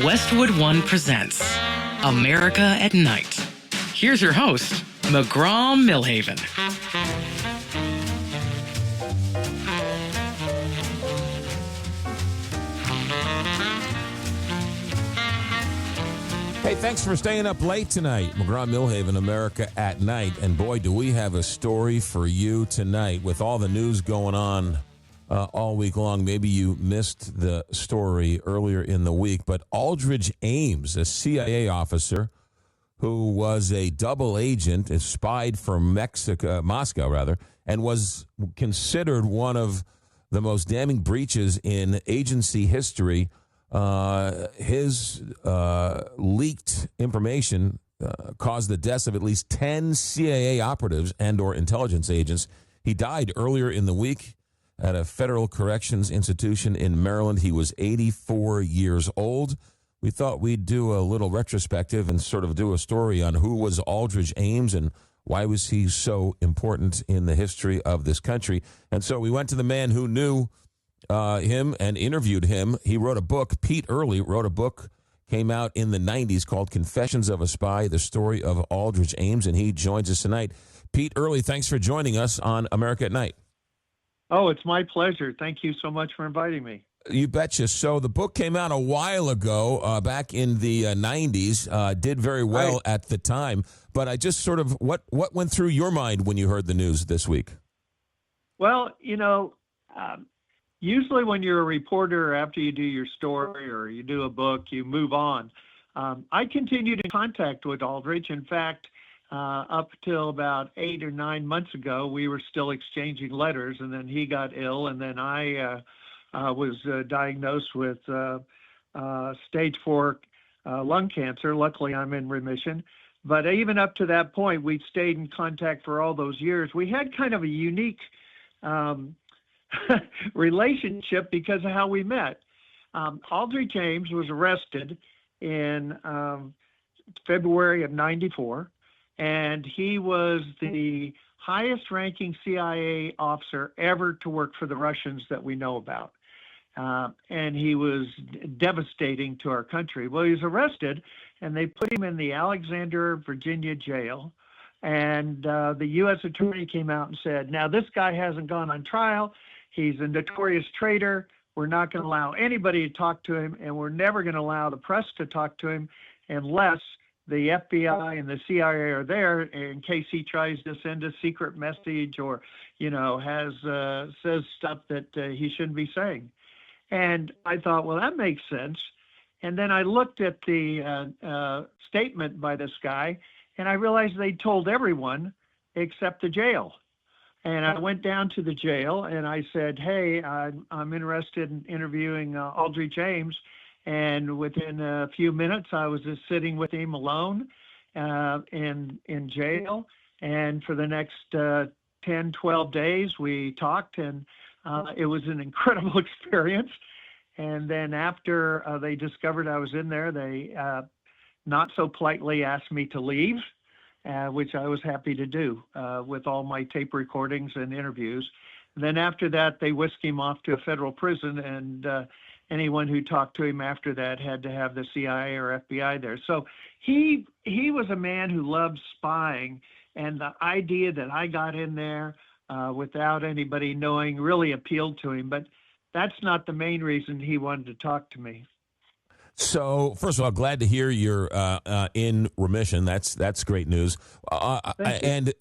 Westwood One presents America at Night. Here's your host, McGraw Millhaven. Hey, thanks for staying up late tonight. McGraw Millhaven, America at Night. And boy, do we have a story for you tonight with all the news going on all week long. Maybe you missed the story earlier in the week, but Aldrich Ames, a CIA officer who was a double agent, spied for Moscow, and was considered one of the most damning breaches in agency history. His leaked information caused the deaths of at least 10 CIA operatives and or intelligence agents. He died earlier in the week at a federal corrections institution in Maryland. He was 84 years old. We thought we'd do a little retrospective and sort of do a story on who was Aldrich Ames and why was he so important in the history of this country. And so we went to the man who knew him and interviewed him. He wrote a book. Pete Earley wrote a book, came out in the 90s, called Confessions of a Spy, the story of Aldrich Ames, and he joins us tonight. Pete Earley, thanks for joining us on America at Night. Oh, it's my pleasure. Thank you so much for inviting me. You betcha. So the book came out a while ago, back in the 90s, did very well Right. at the time. But I just sort of, what went through your mind when you heard the news this week? Well, usually when you're a reporter, after you do your story or you do a book, you move on. I continued in contact with Aldrich. In fact, up till about 8 or 9 months ago, we were still exchanging letters, and then he got ill, and then I was diagnosed with stage 4 lung cancer. Luckily, I'm in remission. But even up to that point, we stayed in contact for all those years. We had kind of a unique relationship because of how we met. Aldrich Ames was arrested in February of '94, and he was the highest ranking CIA officer ever to work for the Russians that we know about. And he was devastating to our country. Well, he was arrested, and they put him in the Alexander, Virginia jail. And the U.S. attorney came out and said, now this guy hasn't gone on trial. He's a notorious traitor. We're not going to allow anybody to talk to him, and we're never going to allow the press to talk to him unless the FBI and the CIA are there in case he tries to send a secret message or, says stuff that he shouldn't be saying. And I thought, well, that makes sense. And then I looked at the statement by this guy, and I realized they told everyone except the jail. And I went down to the jail and I said, hey, I'm interested in interviewing Aldrich Ames. And within a few minutes, I was just sitting with him alone in jail. And for the next 10, 12 days, we talked, and it was an incredible experience. And then after they discovered I was in there, they not so politely asked me to leave, which I was happy to do with all my tape recordings and interviews. And then after that, they whisked him off to a federal prison, and anyone who talked to him after that had to have the CIA or FBI there. So he was a man who loved spying, and the idea that I got in there without anybody knowing really appealed to him. But that's not the main reason he wanted to talk to me. So, first of all, glad to hear you're in remission. That's great news. And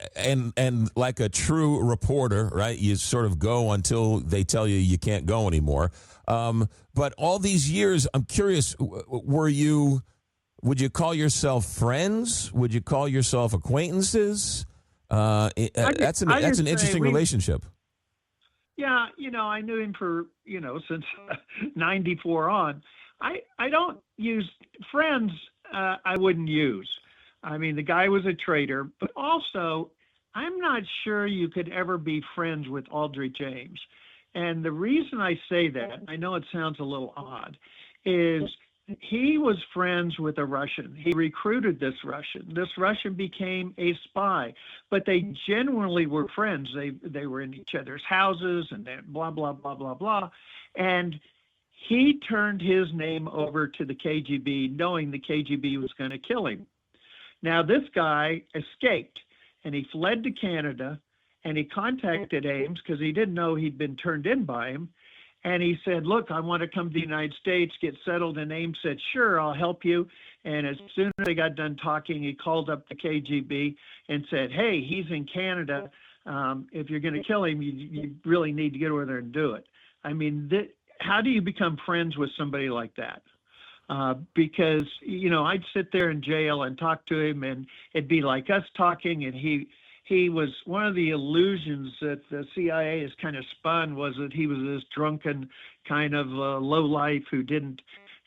like a true reporter, right? You sort of go until they tell you can't go anymore. But all these years, I'm curious: would you call yourself friends? Would you call yourself acquaintances? That's an interesting relationship. Yeah, I knew him for since '94 on. I don't use friends. I wouldn't use. I mean, the guy was a traitor, but also I'm not sure you could ever be friends with Aldrich Ames. And the reason I say that, I know it sounds a little odd, is he was friends with a Russian. He recruited this Russian. This Russian became a spy, but they genuinely were friends. They were in each other's houses and then blah, blah, blah, blah, blah. And he turned his name over to the KGB, knowing the KGB was going to kill him. Now, this guy escaped, and he fled to Canada, and he contacted Ames because he didn't know he'd been turned in by him. And he said, look, I want to come to the United States, get settled. And Ames said, sure, I'll help you. And as soon as they got done talking, he called up the KGB and said, hey, he's in Canada. If you're going to kill him, you really need to get over there and do it. I mean, how do you become friends with somebody like that? Because, I'd sit there in jail and talk to him, and it'd be like us talking, and he was one of the illusions that the CIA has kind of spun, was that he was this drunken kind of low life who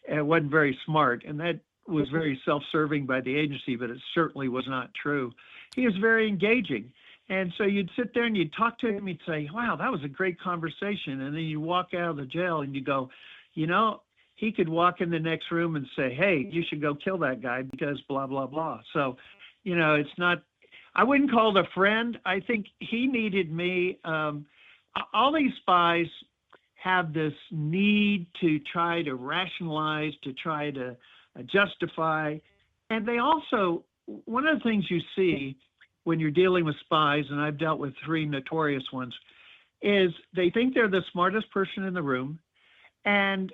wasn't very smart. And that was very self-serving by the agency, but it certainly was not true. He was very engaging. And so you'd sit there and you'd talk to him, you'd say, wow, that was a great conversation. And then you walk out of the jail and you go, he could walk in the next room and say, hey, you should go kill that guy because blah, blah, blah. So, it's not, I wouldn't call it a friend. I think he needed me. All these spies have this need to try to rationalize, to try to justify. And they also, one of the things you see when you're dealing with spies, and I've dealt with 3 notorious ones, is they think they're the smartest person in the room, and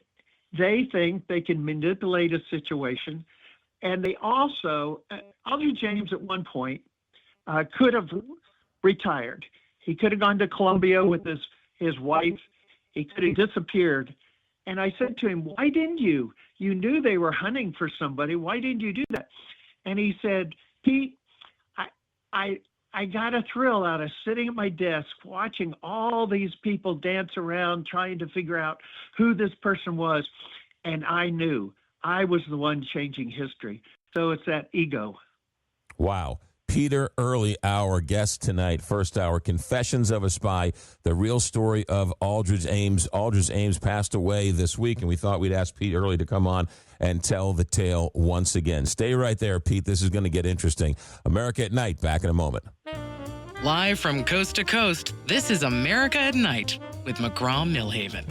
they think they can manipulate a situation. And they also, Aldrich Ames at one point could have retired. He could have gone to Colombia with his wife. He could have disappeared. And I said to him, why didn't you? You knew they were hunting for somebody. Why didn't you do that? And he said, Pete, I got a thrill out of sitting at my desk watching all these people dance around trying to figure out who this person was. And I knew I was the one changing history. So it's that ego. Wow. Peter Earley, our guest tonight, first hour, Confessions of a Spy, the real story of Aldrich Ames. Aldrich Ames passed away this week, and we thought we'd ask Pete Earley to come on and tell the tale once again. Stay right there, Pete. This is going to get interesting. America at Night, back in a moment. Live from coast to coast, this is America at Night with McGraw Millhaven.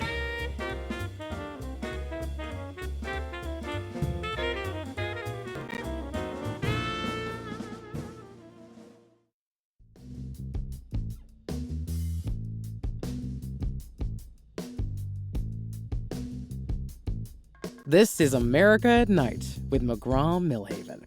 This is America at Night with McGraw Millhaven.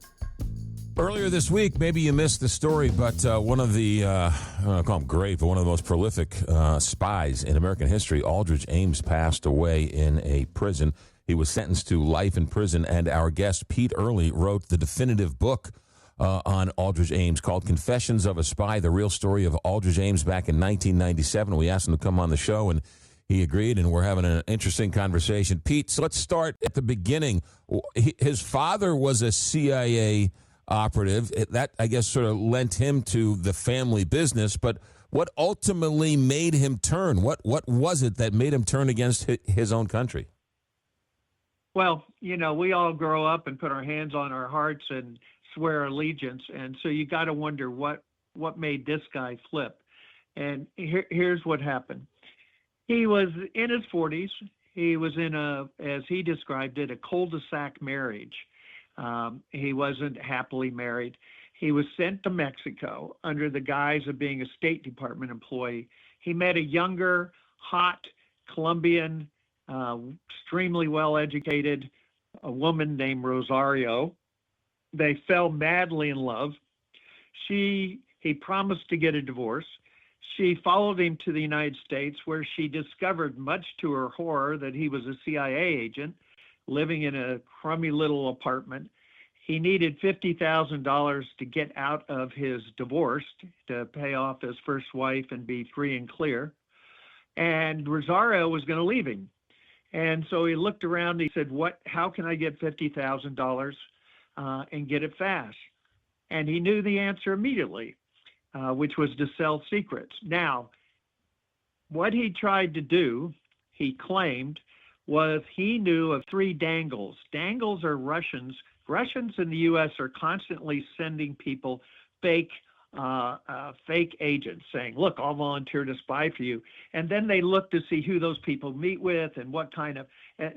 Earlier this week, maybe you missed the story, but one of the, I don't call him great, but one of the most prolific spies in American history, Aldrich Ames, passed away in a prison. He was sentenced to life in prison, and our guest, Pete Earley, wrote the definitive book on Aldrich Ames called Confessions of a Spy, the real story of Aldrich Ames back in 1997. We asked him to come on the show, and he agreed, and we're having an interesting conversation. Pete, so let's start at the beginning. His father was a CIA operative. That, I guess, sort of lent him to the family business. But what ultimately made him turn? What was it that made him turn against his own country? Well, we all grow up and put our hands on our hearts and swear allegiance. And so you got to wonder what made this guy flip. And here's what happened. He was in his 40s. He was in as he described it, a cul-de-sac marriage. He wasn't happily married. He was sent to Mexico under the guise of being a State Department employee. He met a younger, hot Colombian, extremely well-educated, a woman named Rosario. They fell madly in love. He promised to get a divorce. She followed him to the United States, where she discovered, much to her horror, that he was a CIA agent living in a crummy little apartment. He needed $50,000 to get out of his divorce, to pay off his first wife and be free and clear. And Rosario was going to leave him. And so he looked around and he said, how can I get $50,000 and get it fast? And he knew the answer immediately. Which was to sell secrets. Now, what he tried to do, he claimed, was he knew of 3 dangles. Dangles are Russians. Russians in the U.S. are constantly sending people fake fake agents saying, look, I'll volunteer to spy for you. And then they look to see who those people meet with and what kind of,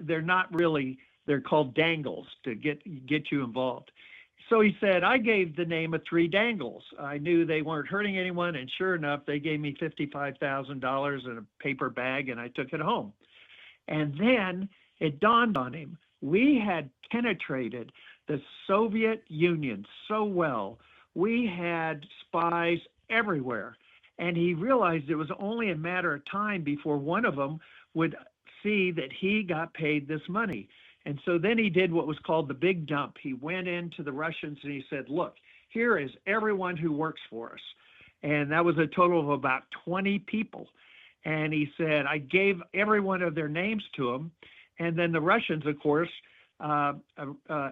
they're not really, they're called dangles to get you involved. So he said, I gave the name of 3 dangles. I knew they weren't hurting anyone. And sure enough, they gave me $55,000 in a paper bag and I took it home. And then it dawned on him, we had penetrated the Soviet Union so well. We had spies everywhere. And he realized it was only a matter of time before one of them would see that he got paid this money. And so then he did what was called the big dump. He went into the Russians and he said, look, here is everyone who works for us. And that was a total of about 20 people. And he said, I gave every one of their names to them. And then the Russians, of course,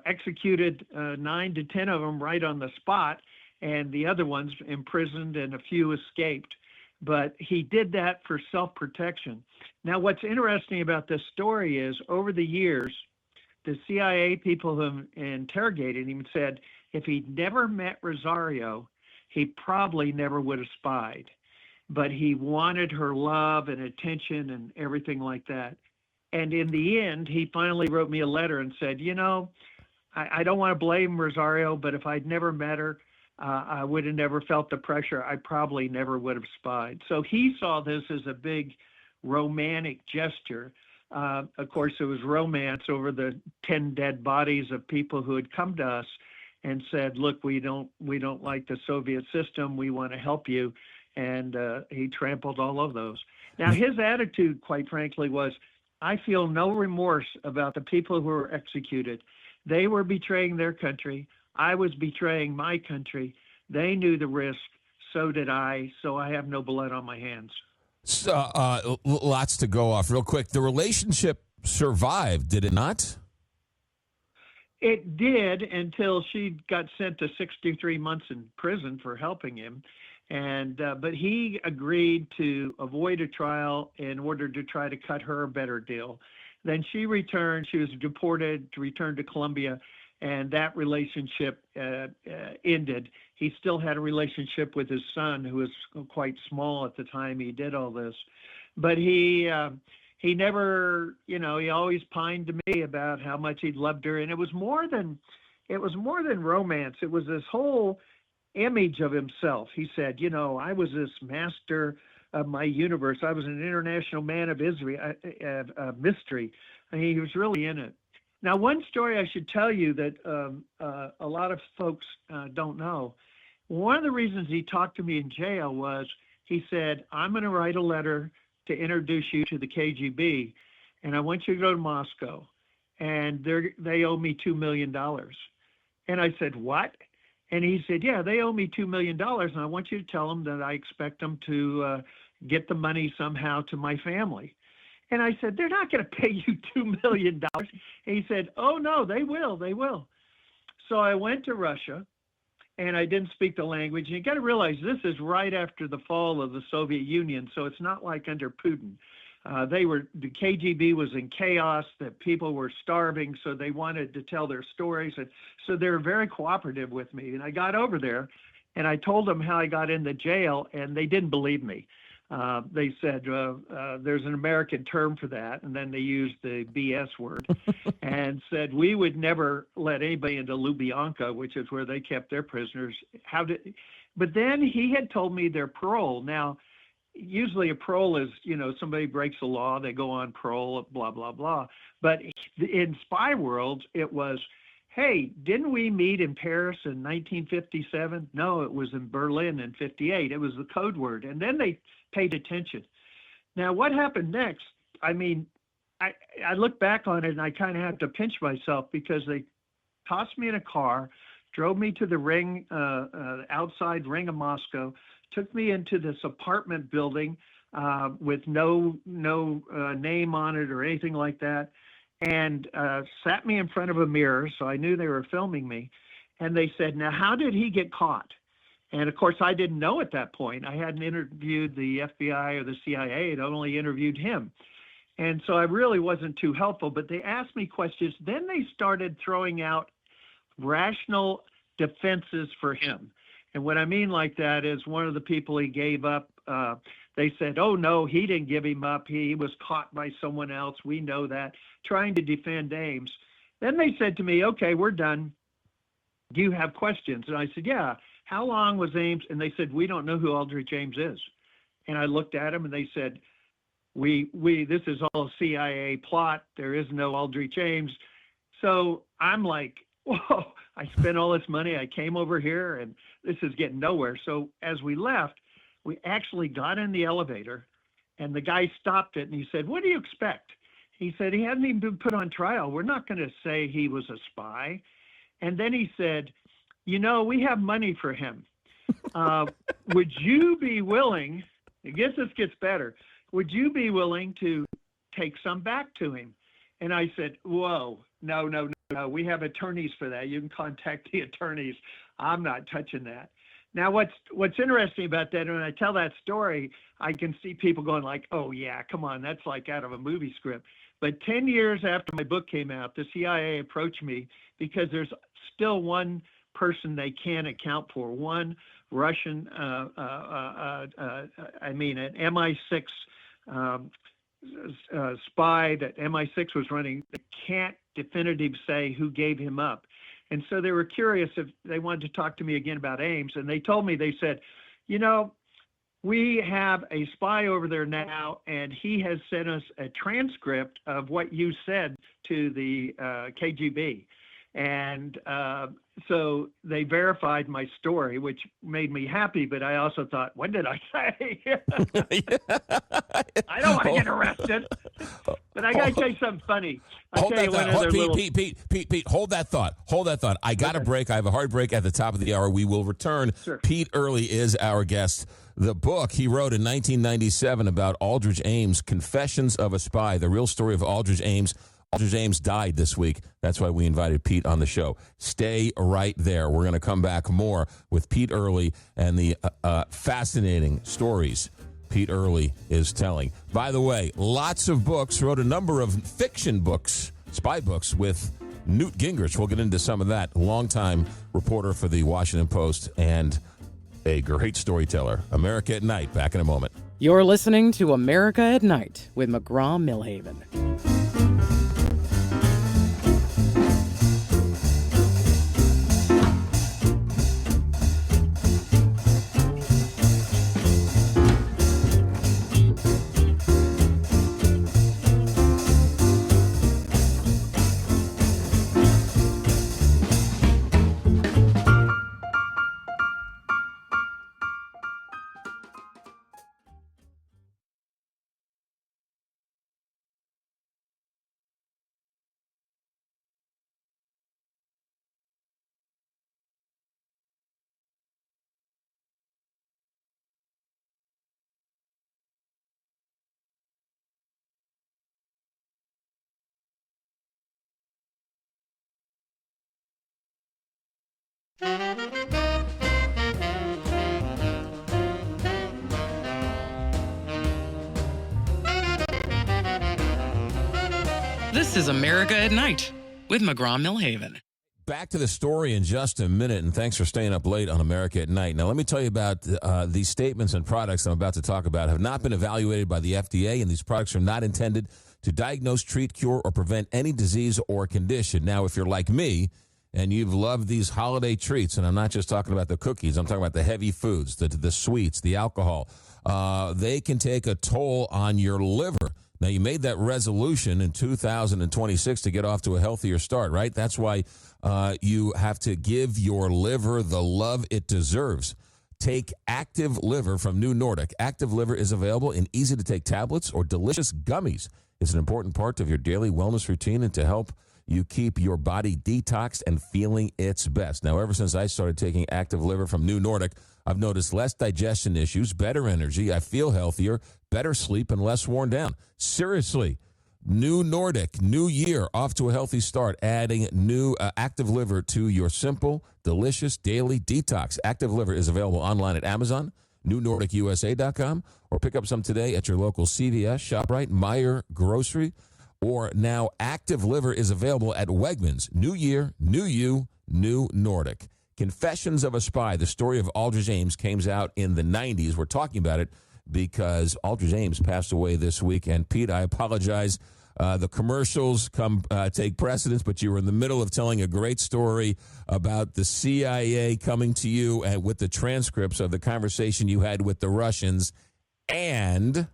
executed 9 to 10 of them right on the spot, and the other ones imprisoned and a few escaped. But he did that for self-protection. Now, what's interesting about this story is over the years, the CIA people who interrogated him said if he'd never met Rosario, he probably never would have spied. But he wanted her love and attention and everything like that. And in the end, he finally wrote me a letter and said, you know, I don't want to blame Rosario, but if I'd never met her, I would have never felt the pressure. I probably never would have spied. So he saw this as a big romantic gesture. Of course, it was romance over the 10 dead bodies of people who had come to us and said, look, we don't like the Soviet system. We want to help you. And he trampled all of those. Now, his attitude, quite frankly, was, I feel no remorse about the people who were executed. They were betraying their country. I was betraying my country. They knew the risk. So did I. So I have no blood on my hands. So, lots to go off real quick. The relationship survived, did it not? It did until she got sent to 63 months in prison for helping him. And but he agreed to avoid a trial in order to try to cut her a better deal. Then she returned. She was deported to return to Colombia, and that relationship ended. He still had a relationship with his son, who was quite small at the time he did all this. But he never, you know, he always pined to me about how much he loved her, and it was more than romance. It was this whole image of himself. He said, you know, I was this master of my universe. I was an international man of mystery. I mean, he was really in it. Now, one story I should tell you that a lot of folks don't know. One of the reasons he talked to me in jail was he said, I'm going to write a letter to introduce you to the KGB, and I want you to go to Moscow, and they owe me $2 million. And I said, what? And he said, yeah, they owe me $2 million, and I want you to tell them that I expect them to get the money somehow to my family. And I said, they're not going to pay you $2 million. And he said, oh, no, they will. So I went to Russia, and I didn't speak the language. And you got to realize this is right after the fall of the Soviet Union, so it's not like under Putin. The KGB was in chaos, that people were starving, so they wanted to tell their stories. And so they were very cooperative with me. And I got over there, and I told them how I got in the jail, and they didn't believe me. They said, there's an American term for that, and then they used the BS word and said, we would never let anybody into Lubyanka, which is where they kept their prisoners. But then he had told me their parole. Now, usually a parole is, you know, somebody breaks the law, they go on parole, blah, blah, blah. But in spy worlds, it was, hey, didn't we meet in Paris in 1957? No, it was in Berlin in 58. It was the code word. And then they paid attention. Now, what happened next? I mean, I look back on it and I kind of have to pinch myself because they tossed me in a car, drove me to the outside ring of Moscow, took me into this apartment building with no name on it or anything like that, and sat me in front of a mirror, so I knew they were filming me. And they said, now, how did he get caught? And, of course, I didn't know at that point. I hadn't interviewed the FBI or the CIA. I'd only interviewed him. And so I really wasn't too helpful. But they asked me questions. Then they started throwing out rational defenses for him. And what I mean like that is one of the people he gave up, they said, oh, no, he didn't give him up. He was caught by someone else. We know that, trying to defend Ames. Then they said to me, okay, we're done. Do you have questions? And I said, yeah. How long was Ames? And they said, we don't know who Aldrich Ames is. And I looked at him and they said, this is all a CIA plot. There is no Aldrich Ames. So I'm like, whoa, I spent all this money. I came over here and this is getting nowhere. So as we left, we actually got in the elevator and the guy stopped it and he said, what do you expect? He said, he hasn't even been put on trial. We're not going to say he was a spy. And then he said, we have money for him. Would you be willing, I guess this gets better, would you be willing to take some back to him? And I said, whoa, no. We have attorneys for that. You can contact the attorneys. I'm not touching that. Now, what's interesting about that, when I tell that story, I can see people going like, oh, yeah, come on, that's like out of a movie script. But 10 years after my book came out, the CIA approached me because there's still one person they can't account for, one Russian, an MI6 spy that MI6 was running. They can't definitively say who gave him up. And so they were curious if they wanted to talk to me again about Ames. And they told me, they said, we have a spy over there now, and he has sent us a transcript of what you said to the KGB. And so they verified my story, which made me happy. But I also thought, what did I say? I don't want to get arrested. But I got to tell you something funny. Pete, hold that thought. I got a break. I have a hard break at the top of the hour. We will return. Sure. Pete Earley is our guest. The book he wrote in 1997 about Aldrich Ames, Confessions of a Spy, the real story of Aldrich Ames. Aldrich Ames died this week. That's why we invited Pete on the show. Stay right there. We're going to come back more with Pete Earley and the fascinating stories Pete Earley is telling. By the way, lots of books, wrote a number of fiction books, spy books with Newt Gingrich. We'll get into some of that. Longtime reporter for the Washington Post and a great storyteller. America at Night. Back in a moment. You're listening to America at Night with McGraw Millhaven. This is America at Night with McGraw Millhaven. Back to the story in just a minute, and thanks for staying up late on America at Night. Now, let me tell you about these statements and products I'm about to talk about have not been evaluated by the FDA, and these products are not intended to diagnose, treat, cure, or prevent any disease or condition. Now, if you're like me and you've loved these holiday treats, and I'm not just talking about the cookies, I'm talking about the heavy foods, the sweets, the alcohol, they can take a toll on your liver. Now, you made that resolution in 2026 to get off to a healthier start, right? That's why you have to give your liver the love it deserves. Take Active Liver from New Nordic. Active Liver is available in easy-to-take tablets or delicious gummies. It's an important part of your daily wellness routine and to help you keep your body detoxed and feeling its best. Now, ever since I started taking Active Liver from New Nordic, I've noticed less digestion issues, better energy, I feel healthier, better sleep, and less worn down. Seriously, New Nordic, new year, off to a healthy start, adding new Active Liver to your simple, delicious daily detox. Active Liver is available online at Amazon, newnordicusa.com, or pick up some today at your local CVS, ShopRite, Meijer Grocery, or now Active Liver is available at Wegmans. New year, new you, New Nordic. Confessions of a Spy. The story of Aldrich Ames came out in the 90s. We're talking about it because Aldrich Ames passed away this week. And, Pete, I apologize. The commercials take precedence, but you were in the middle of telling a great story about the CIA coming to you and with the transcripts of the conversation you had with the Russians. And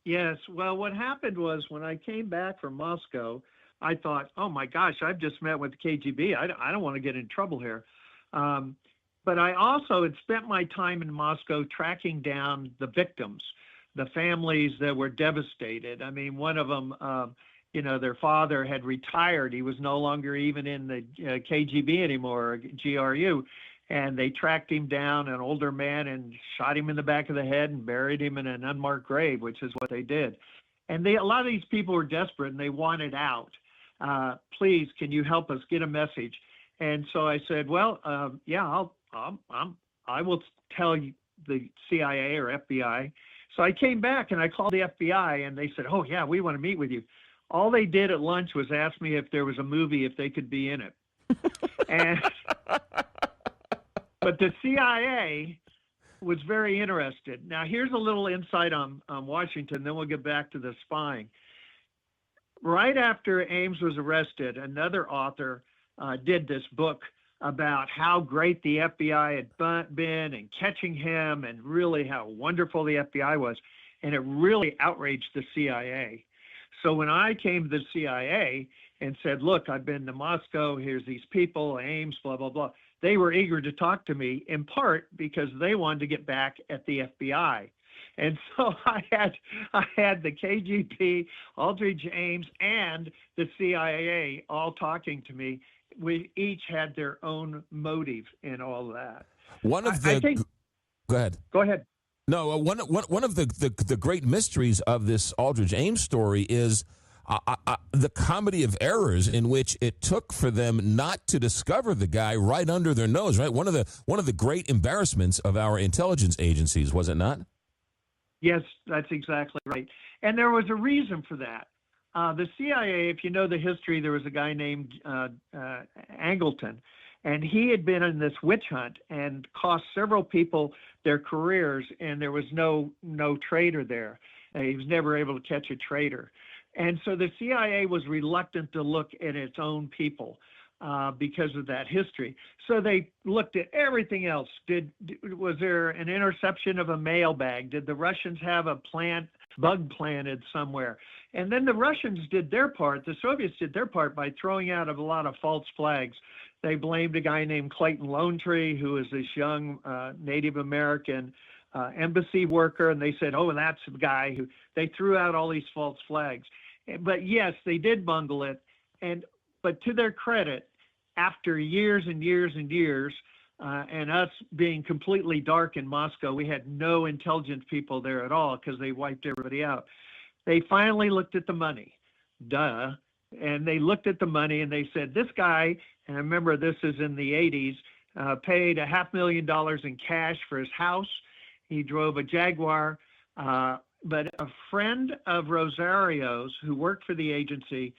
Yes. Well, what happened was when I came back from Moscow, I thought, oh my gosh, I've just met with the KGB. I don't want to get in trouble here. But I also had spent my time in Moscow tracking down the victims, the families that were devastated. I mean, one of them, their father had retired. He was no longer even in the KGB anymore, GRU. And they tracked him down, an older man, and shot him in the back of the head and buried him in an unmarked grave, which is what they did. And a lot of these people were desperate and they wanted out. Please, can you help us get a message? And so I said, well, I will tell you the CIA or FBI. So I came back and I called the FBI and they said, oh yeah, we want to meet with you. All they did at lunch was ask me if there was a movie, if they could be in it. And but the CIA was very interested. Now, here's a little insight on Washington, then we'll get back to the spying. Right after Ames was arrested, another author did this book about how great the FBI had been and catching him and really how wonderful the FBI was. And it really outraged the CIA. So when I came to the CIA and said, look, I've been to Moscow, here's these people, Ames, blah, blah, blah. They were eager to talk to me, in part because they wanted to get back at the FBI. And so I had the KGB, Aldrich Ames, and the CIA all talking to me. We each had their own motive in all of that. Go ahead. Go ahead. No, one of the great mysteries of this Aldrich Ames story is the comedy of errors in which it took for them not to discover the guy right under their nose. Right, one of the great embarrassments of our intelligence agencies, was it not? Yes, that's exactly right. And there was a reason for that. The CIA, if you know the history, there was a guy named Angleton, and he had been in this witch hunt and cost several people their careers, and there was no traitor there. He was never able to catch a traitor. And so the CIA was reluctant to look at its own people because of that history. So they looked at everything else. Was there an interception of a mailbag? Did the Russians have a bug planted somewhere? And then the Russians did their part. The Soviets did their part by throwing out a lot of false flags. They blamed a guy named Clayton Lonetree, who was this young Native American embassy worker, and they said, oh, that's the guy who. They threw out all these false flags. But yes, they did bungle it. But to their credit, after years and years and years, and us being completely dark in Moscow, we had no intelligent people there at all because they wiped everybody out. They finally looked at the money. Duh. And they looked at the money and they said, this guy, and I remember this is in the 80s, paid $500,000 in cash for his house. He drove a Jaguar. But a friend of Rosario's who worked for the agency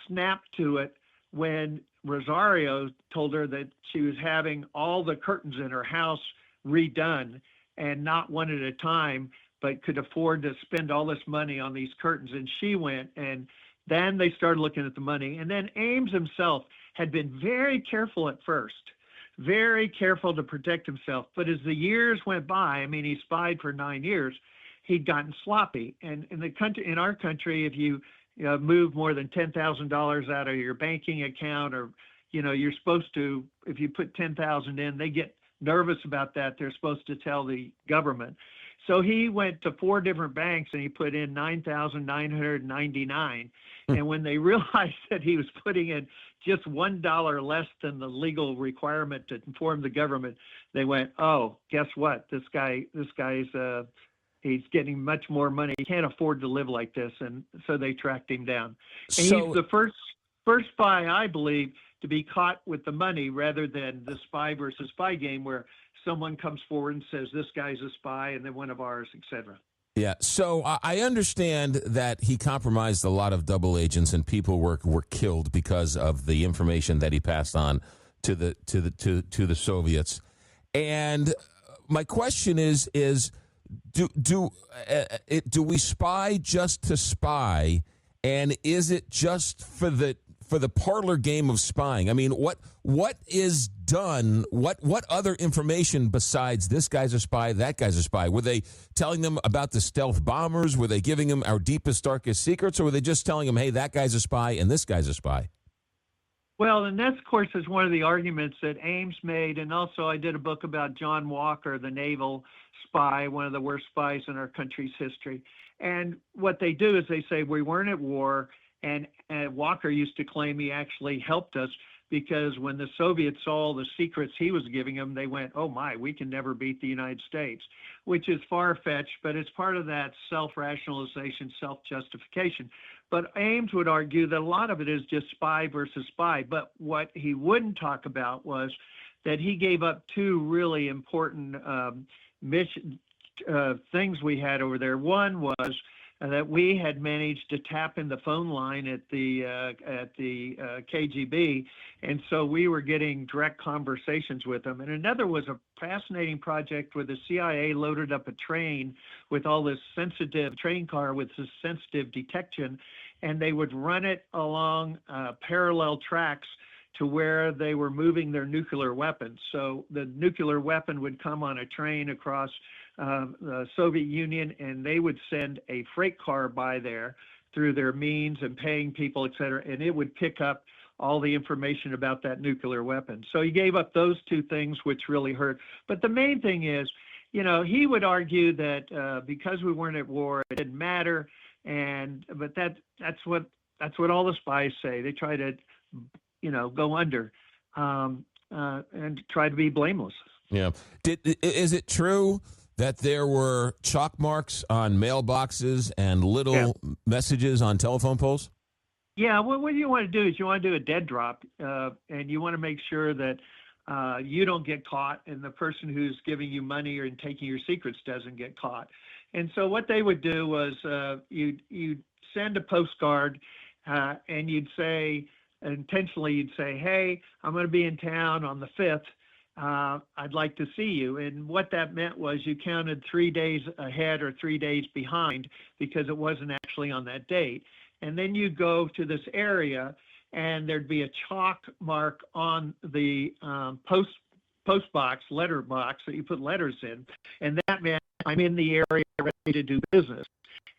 snapped to it when Rosario told her that she was having all the curtains in her house redone and not one at a time, but could afford to spend all this money on these curtains. And she went, and then they started looking at the money. And then Ames himself had been very careful at first, very careful to protect himself. But as the years went by, I mean, he spied for 9 years, he'd gotten sloppy. And in our country, if you move more than $10,000 out of your banking account, or you're supposed to, if you put 10,000 in, they get nervous about that. They're supposed to tell the government. So he went to 4 different banks and he put in 9,999. And when they realized that he was putting in just $1 less than the legal requirement to inform the government, they went, oh, guess what? This guy's he's getting much more money. He can't afford to live like this. And so they tracked him down. And he's the first spy, I believe, to be caught with the money rather than the spy versus spy game where someone comes forward and says, this guy's a spy and then one of ours, etc. Yeah. So I understand that he compromised a lot of double agents and people were killed because of the information that he passed on to the Soviets. And my question is do we spy just to spy, and is it just for the parlor game of spying? I mean, what is done? What other information besides this guy's a spy, that guy's a spy? Were they telling them about the stealth bombers? Were they giving them our deepest, darkest secrets, or were they just telling them, hey, that guy's a spy and this guy's a spy? Well, and that, of course, is one of the arguments that Ames made. And also I did a book about John Walker, the naval spy, one of the worst spies in our country's history. And what they do is they say we weren't at war. And Walker used to claim he actually helped us because when the Soviets saw the secrets he was giving them, they went, oh my, we can never beat the United States, which is far-fetched, but it's part of that self-rationalization, self-justification. But Ames would argue that a lot of it is just spy versus spy. But what he wouldn't talk about was that he gave up two really important mission things we had over there. One was that we had managed to tap in the phone line at the KGB, and so we were getting direct conversations with them. And another was a fascinating project where the CIA loaded up a train with all this sensitive train car with this sensitive detection, and they would run it along parallel tracks to where they were moving their nuclear weapons. So the nuclear weapon would come on a train across the Soviet Union, and they would send a freight car by there through their means and paying people, et cetera, and it would pick up all the information about that nuclear weapon. So he gave up those two things, which really hurt. But the main thing is, he would argue that because we weren't at war, it didn't matter. But that's what all the spies say. They try to, go under and try to be blameless. Yeah. Is it true that there were chalk marks on mailboxes and little messages on telephone poles? Yeah, well, what you want to do is you want to do a dead drop, and you want to make sure that you don't get caught and the person who's giving you money or taking your secrets doesn't get caught. And so what they would do was you'd send a postcard, and you'd say, hey, I'm going to be in town on the 5th. I'd like to see you. And what that meant was you counted 3 days ahead or 3 days behind because it wasn't actually on that date. And then you go to this area and there'd be a chalk mark on the post box, letter box that you put letters in. And that meant I'm in the area ready to do business.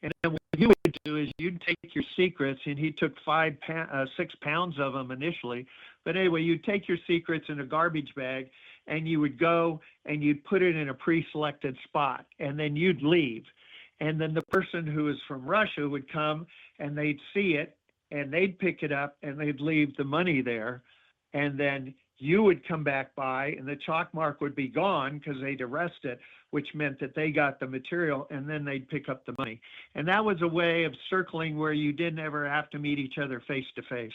And then what you would do is you'd take your secrets, and he took 6 pounds of them initially. But anyway, you'd take your secrets in a garbage bag, and you would go and you'd put it in a pre-selected spot, and then you'd leave. And then the person who is from Russia would come, and they'd see it, and they'd pick it up, and they'd leave the money there. And then you would come back by, and the chalk mark would be gone because they'd arrest it, which meant that they got the material, and then they'd pick up the money. And that was a way of circling where you didn't ever have to meet each other face to face.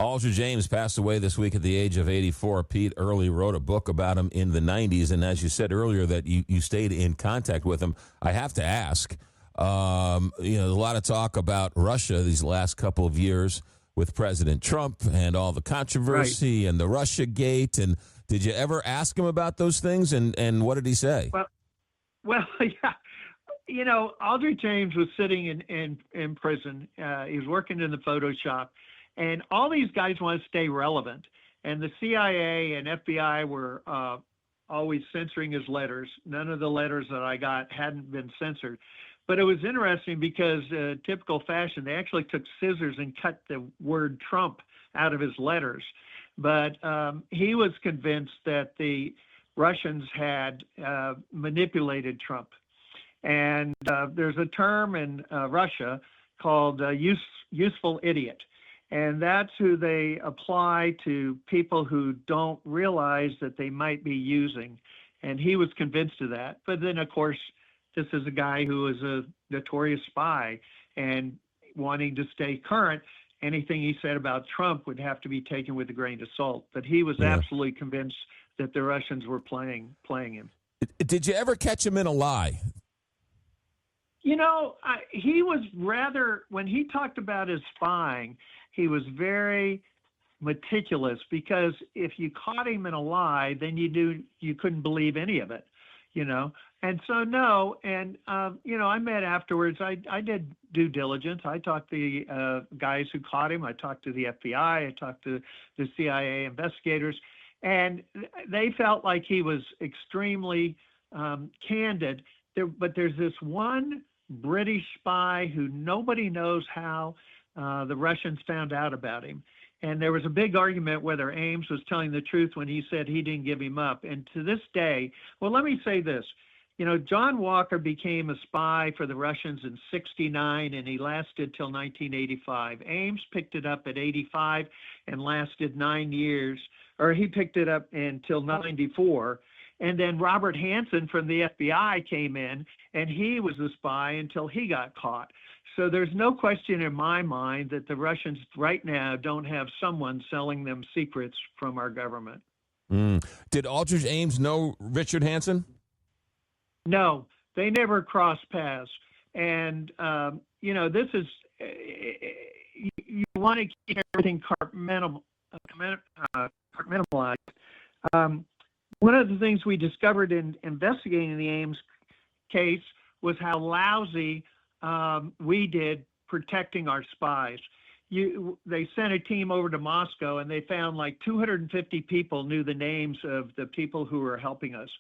Aldrich Ames passed away this week at the age of 84. Pete Earley wrote a book about him in the 90s, and as you said earlier that you stayed in contact with him, I have to ask, there's a lot of talk about Russia these last couple of years with President Trump and all the controversy and the Russia gate. And did you ever ask him about those things? And what did he say? Well, yeah. Aldrich Ames was sitting in prison. He was working in the photo shop. And all these guys want to stay relevant. And the CIA and FBI were always censoring his letters. None of the letters that I got hadn't been censored. But it was interesting because typical fashion, they actually took scissors and cut the word Trump out of his letters. But he was convinced that the Russians had manipulated Trump. And there's a term in Russia called useful idiot. And that's who they apply to people who don't realize that they might be using. And he was convinced of that. But then, of course, this is a guy who is a notorious spy and wanting to stay current. Anything he said about Trump would have to be taken with a grain of salt. But he was absolutely convinced that the Russians were playing him. Did you ever catch him in a lie? He was rather, when he talked about his spying, he was very meticulous, because if you caught him in a lie, then you couldn't believe any of it, you know. And so no, and you know, I met afterwards. I did due diligence. I talked to the guys who caught him. I talked to the FBI. I talked to the CIA investigators, and they felt like he was extremely candid. But there's this one British spy who nobody knows how the Russians found out about him. And there was a big argument whether Ames was telling the truth when he said he didn't give him up. And to this day, well, let me say this. You know, John Walker became a spy for the Russians in '69, and he lasted till 1985. Ames picked it up at 85 and lasted 9 years, or he picked it up until 94. And then Robert Hansen from the FBI came in, and he was a spy until he got caught. So there's no question in my mind that the Russians right now don't have someone selling them secrets from our government. Did Aldrich Ames know Richard Hansen? No, they never crossed paths. And, you know, this is, you want to keep everything compartmentalized. One of the things we discovered in investigating the Ames case was how lousy we did protecting our spies. They sent a team over to Moscow, and they found like 250 people knew the names of the people who were helping us.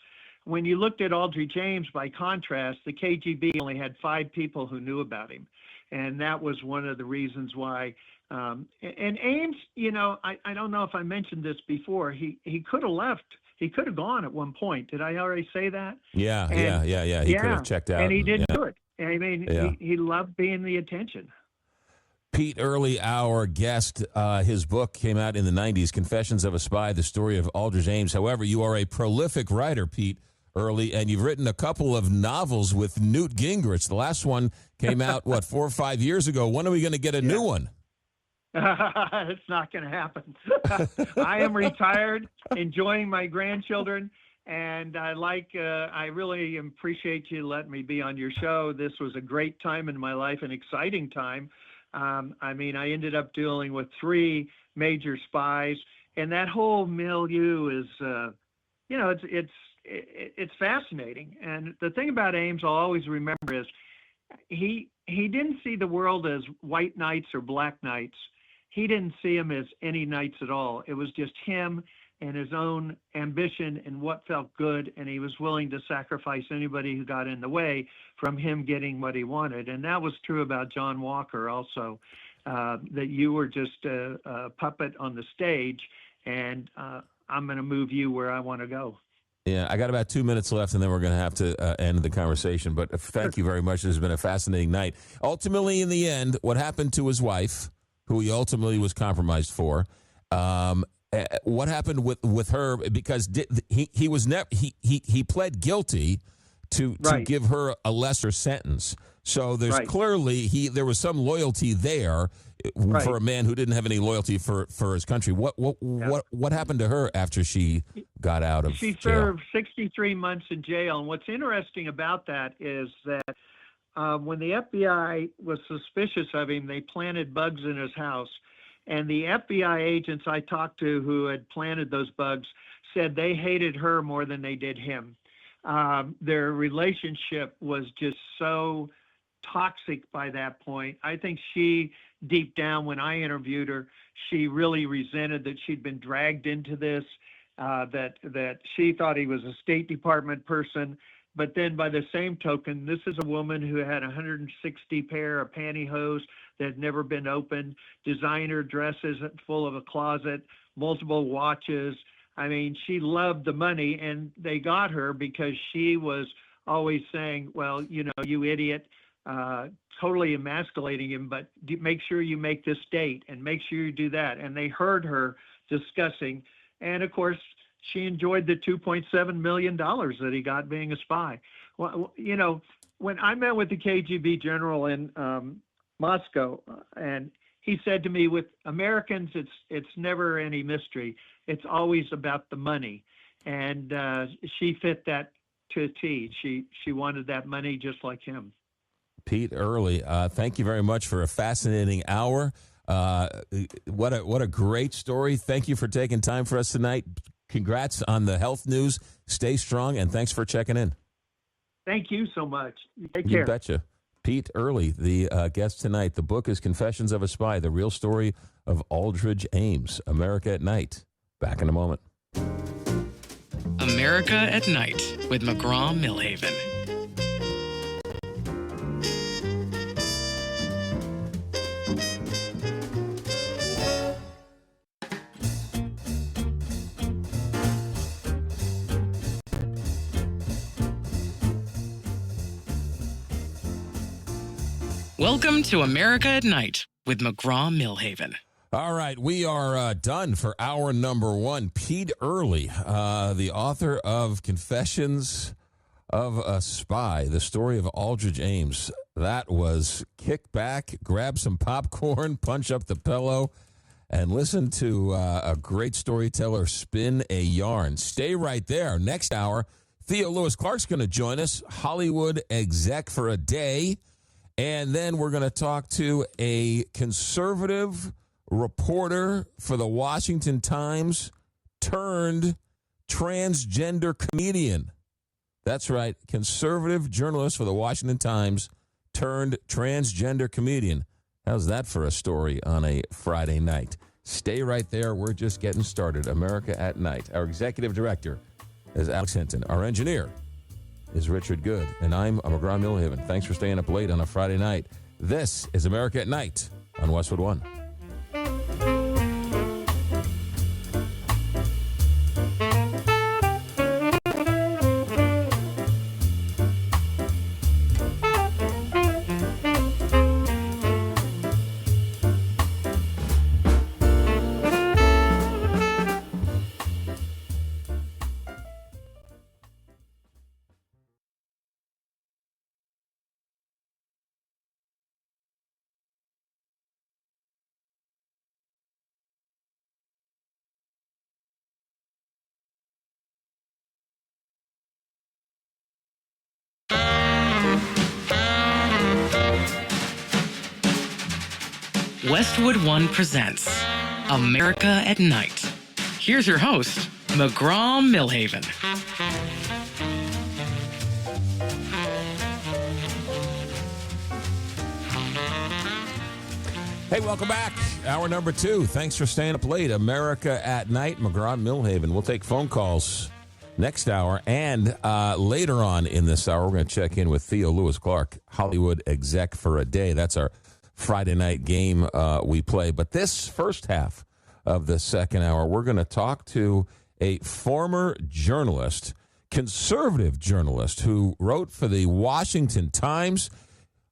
When you looked at Aldrich Ames, by contrast, the KGB only had 5 people who knew about him. And that was one of the reasons why. And Ames, you know, I don't know if I mentioned this before, he could have left. He could have gone at one point. Did I already say that? Yeah. He could have checked out. And he didn't do it. I mean, he loved being the attention. Pete Earley, our guest, his book came out in the 90s, Confessions of a Spy, the story of Aldrich Ames. However, you are a prolific writer, Pete Earley, and you've written a couple of novels with Newt Gingrich. The last one came out, 4 or 5 years ago. When are we going to get a new one? It's not going to happen. I am retired, enjoying my grandchildren, and I really appreciate you letting me be on your show. This was a great time in my life, an exciting time. I mean, I ended up dealing with 3 major spies, and that whole milieu is, you know, it's fascinating. And the thing about Ames I'll always remember is he didn't see the world as white knights or black knights. He didn't see them as any knights at all. It was just him and his own ambition and what felt good, and he was willing to sacrifice anybody who got in the way from him getting what he wanted. And that was true about John Walker also, that you were just a puppet on the stage, and I'm going to move you where I want to go. Yeah, I got about 2 minutes left, and then we're going to have to end the conversation. But thank you very much. This has been a fascinating night. Ultimately, in the end, what happened to his wife, who he ultimately was compromised for, what happened with her? Because he was he pled guilty to give her a lesser sentence. So there's clearly there was some loyalty there for a man who didn't have any loyalty for his country. What happened to her after she got out of jail? She served 63 months in jail. And what's interesting about that is that when the FBI was suspicious of him, they planted bugs in his house. And the FBI agents I talked to who had planted those bugs said they hated her more than they did him. Their relationship was just so toxic by that point. I think she, deep down, when I interviewed her, she really resented that she'd been dragged into this, that she thought he was a State Department person. But then by the same token, this is a woman who had 160 pair of pantyhose that had never been opened, designer dresses full of a closet, multiple watches. I mean, she loved the money, and they got her because she was always saying, well, you know, you idiot, totally emasculating him, but make sure you make this date and make sure you do that. And they heard her discussing. And of course, she enjoyed the $2.7 million that he got being a spy. Well, you know, when I met with the KGB general in Moscow, and he said to me, with Americans, it's never any mystery. It's always about the money. And she fit that to a T. She wanted that money just like him. Pete Earley, thank you very much for a fascinating hour. What a great story. Thank you for taking time for us tonight. Congrats on the health news. Stay strong, and thanks for checking in. Thank you so much. Take care. You betcha. Pete Earley, the guest tonight. The book is Confessions of a Spy, the real story of Aldrich Ames, America at Night. Back in a moment. America at Night with McGraw Millhaven. Welcome to America at Night with McGraw Millhaven. All right, we are done for hour number one. Pete Earley, the author of Confessions of a Spy, the story of Aldrich Ames. That was kick back, grab some popcorn, punch up the pillow, and listen to a great storyteller spin a yarn. Stay right there. Next hour, Theo Lewis Clark's going to join us, Hollywood exec for a day. And then we're going to talk to a conservative reporter for the Washington Times turned transgender comedian. That's right, conservative journalist for the Washington Times turned transgender comedian. How's that for a story on a Friday night? Stay right there. We're just getting started. America at Night. Our executive director is Alex Hinton. Our engineer is Richard Good, and I'm McGraw Millhaven. Thanks for staying up late on a Friday night. This is America at Night on Westwood One. Westwood One presents America at Night. Here's your host, McGraw Millhaven. Hey, welcome back. Hour number two. Thanks for staying up late. America at Night, McGraw Millhaven. We'll take phone calls next hour. And later on in this hour, we're going to check in with Theo Lewis Clark, Hollywood exec for a day. That's our Friday night game we play. But this first half of the second hour, we're going to talk to a former journalist, conservative journalist, who wrote for the Washington Times.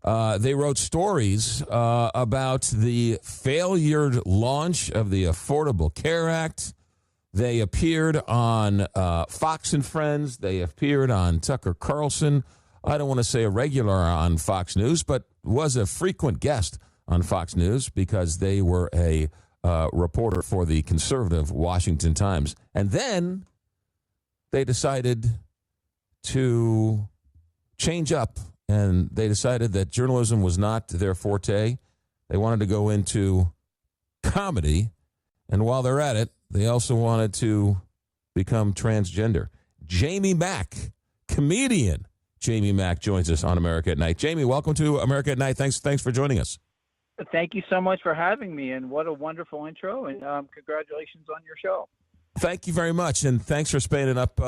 They wrote stories about the failed launch of the Affordable Care Act. They appeared on Fox and Friends. They appeared on Tucker Carlson. I don't want to say a regular on Fox News, but was a frequent guest on Fox News because they were a reporter for the conservative Washington Times. And then they decided to change up, and they decided that journalism was not their forte. They wanted to go into comedy, and while they're at it, they also wanted to become transgender. Jamie Mack, comedian Jamie Mack, joins us on America at Night. Jamie, welcome to America at Night. Thanks for joining us. Thank you so much for having me, and what a wonderful intro, and congratulations on your show. Thank you very much, and thanks for staying up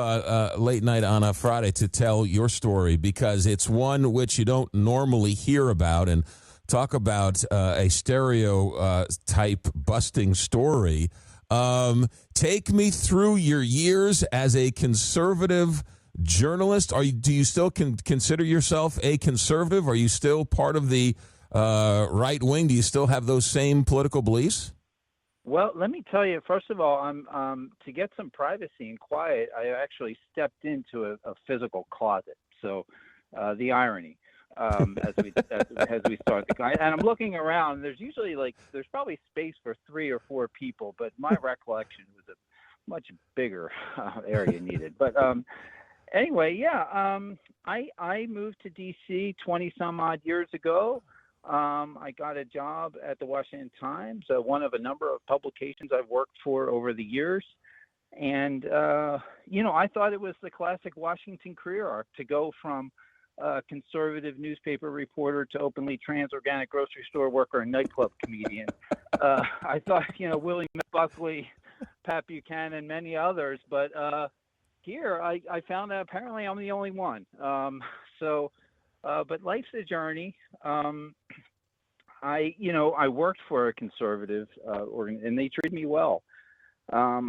late night on a Friday to tell your story, because it's one which you don't normally hear about, and talk about a stereotype busting story. Take me through your years as a conservative journalist. Do you still consider yourself a conservative? Are you still part of the right wing? Do you still have those same political beliefs? Well, let me tell you, first of all, I'm to get some privacy and quiet, I actually stepped into a physical closet. So the irony as we start the guy, and I'm looking around. There's usually there's probably space for 3 or 4 people, but my recollection was a much bigger area needed. But anyway, yeah, I moved to D.C. 20 some odd years ago. I got a job at the Washington Times, one of a number of publications I've worked for over the years. And, I thought it was the classic Washington career arc to go from conservative newspaper reporter to openly trans organic grocery store worker and nightclub comedian. I thought, Willie Buckley, Pat Buchanan, many others, but here I found that apparently I'm the only one. But life's a journey. I worked for a conservative and they treated me well. I'm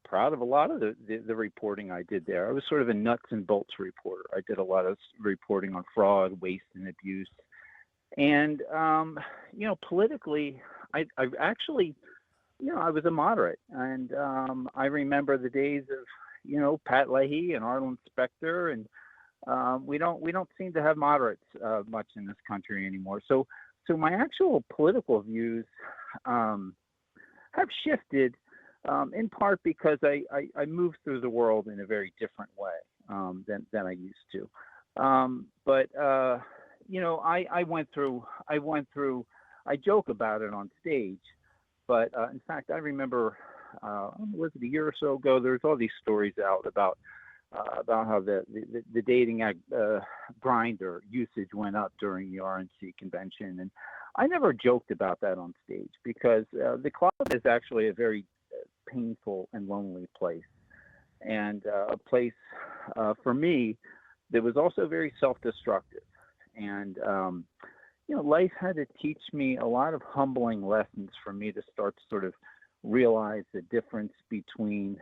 proud of a lot of the reporting I did there. I was sort of a nuts and bolts reporter. I did a lot of reporting on fraud, waste, and abuse. And, politically, I actually, I was a moderate. And I remember the days of, Pat Leahy and Arlen Specter. And we don't seem to have moderates much in this country anymore. So my actual political views have shifted. In part because I moved through the world in a very different way than I used to. I joke about it on stage, but in fact, I remember, was it a year or so ago, there's all these stories out about how the dating app Grindr usage went up during the RNC convention. And I never joked about that on stage because the club is actually a very painful and lonely place, and a place for me that was also very self-destructive. And life had to teach me a lot of humbling lessons for me to start to sort of realize the difference between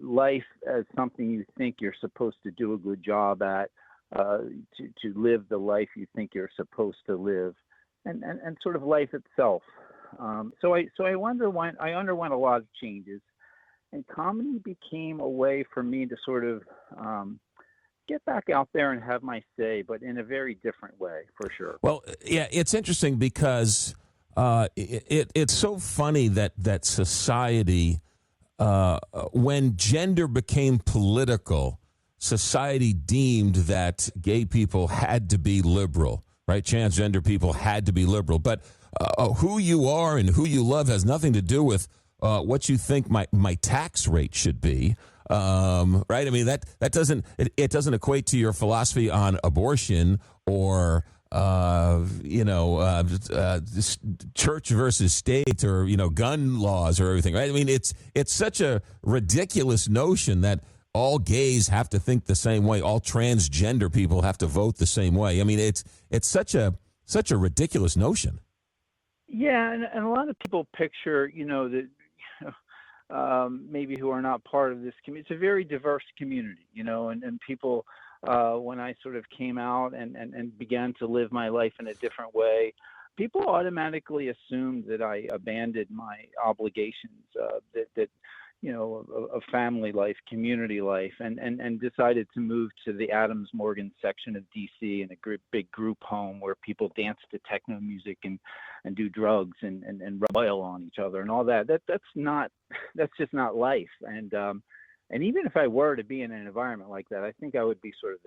life as something you think you're supposed to do a good job at, to live the life you think you're supposed to live, and sort of life itself. So I underwent a lot of changes, and comedy became a way for me to sort of get back out there and have my say, but in a very different way, for sure. Well, yeah, it's interesting because it's so funny that society, when gender became political, society deemed that gay people had to be liberal, right? Transgender people had to be liberal, but who you are and who you love has nothing to do with what you think my tax rate should be, right? I mean that doesn't equate to your philosophy on abortion or church versus state or gun laws or everything, right? I mean it's such a ridiculous notion that all gays have to think the same way, all transgender people have to vote the same way. I mean it's such a ridiculous notion. Yeah, and a lot of people picture, that maybe who are not part of this community. It's a very diverse community, and people, when I sort of came out and began to live my life in a different way, people automatically assumed that I abandoned my obligations, that of family life, community life, and decided to move to the Adams Morgan section of D.C. in a big group home where people dance to techno music and do drugs and rub oil on each other and all that. That's just not life. And even if I were to be in an environment like that, I think I would be sort of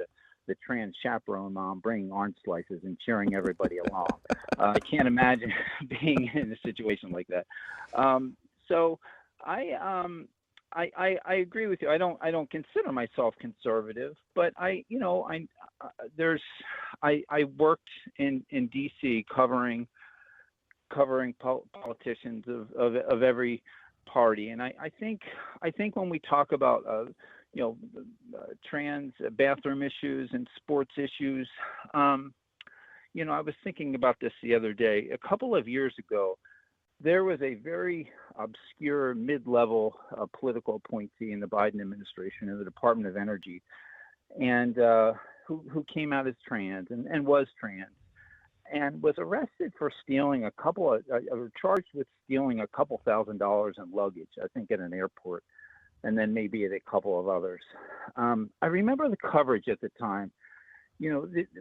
the trans chaperone mom bringing orange slices and cheering everybody along. I can't imagine being in a situation like that. So I agree with you. I don't consider myself conservative, but I worked in DC covering politicians of every party, and I think when we talk about trans bathroom issues and sports issues, I was thinking about this the other day. A couple of years ago, there was a very obscure mid-level political appointee in the Biden administration in the Department of Energy, and who came out as trans and was trans, and was arrested for stealing charged with stealing a couple $1,000s in luggage, I think at an airport, and then maybe at a couple of others. I remember the coverage at the time.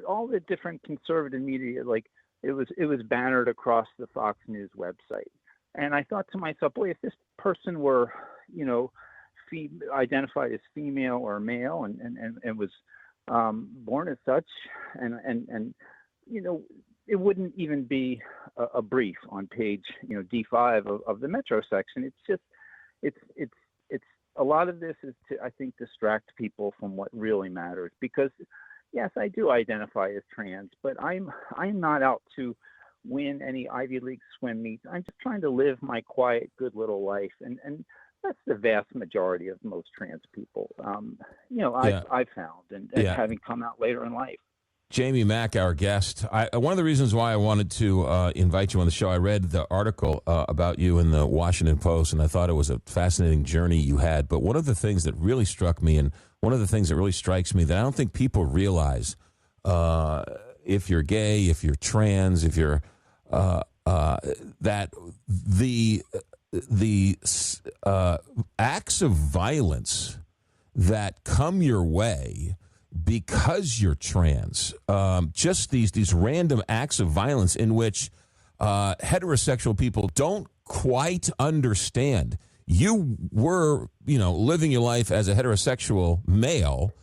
All the different conservative media, like it was bannered across the Fox News website. And I thought to myself, boy, if this person were, identified as female or male and was born as such and it wouldn't even be a brief on page, D5 of the Metro section. It's just, it's a lot of this is to, I think, distract people from what really matters. Because, yes, I do identify as trans, but I'm not out to win any Ivy League swim meets. I'm just trying to live my quiet, good little life, and that's the vast majority of most trans people. I've found, and having come out later in life. Jamie Mack, our guest. One of the reasons why I wanted to invite you on the show, I read the article about you in the Washington Post, and I thought it was a fascinating journey you had. But one of the things that really struck me, and one of the things that really strikes me that I don't think people realize, if you're gay, if you're trans, if you're that the acts of violence that come your way because you're trans, just these random acts of violence in which heterosexual people don't quite understand. You were, living your life as a heterosexual male,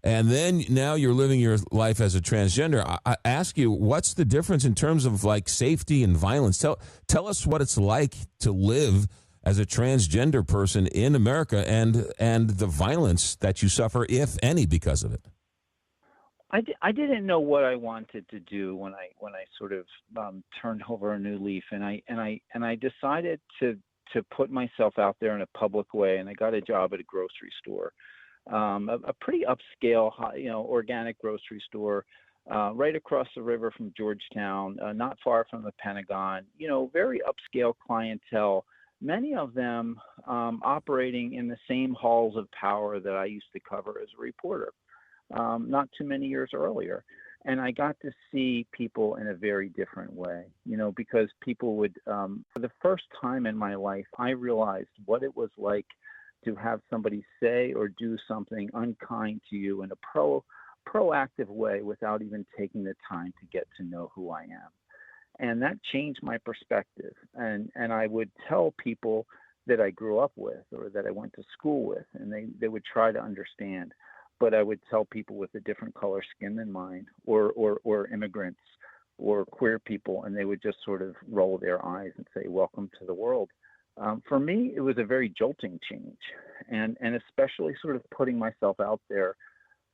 and then now you're living your life as a transgender. I ask you, what's the difference in terms of like safety and violence? Tell us what it's like to live as a transgender person in America, and the violence that you suffer, if any, because of it. I didn't know what I wanted to do when I sort of turned over a new leaf, and I decided to put myself out there in a public way, and I got a job at a grocery store, a pretty upscale, organic grocery store, right across the river from Georgetown, not far from the Pentagon. Very upscale clientele. Many of them operating in the same halls of power that I used to cover as a reporter. Not too many years earlier. And I got to see people in a very different way, because people would, for the first time in my life, I realized what it was like to have somebody say or do something unkind to you in a proactive way without even taking the time to get to know who I am. And that changed my perspective. And I would tell people that I grew up with or that I went to school with, and they would try to understand. But I would tell people with a different color skin than mine, or immigrants, or queer people, and they would just sort of roll their eyes and say, "Welcome to the world." For me, it was a very jolting change, and especially sort of putting myself out there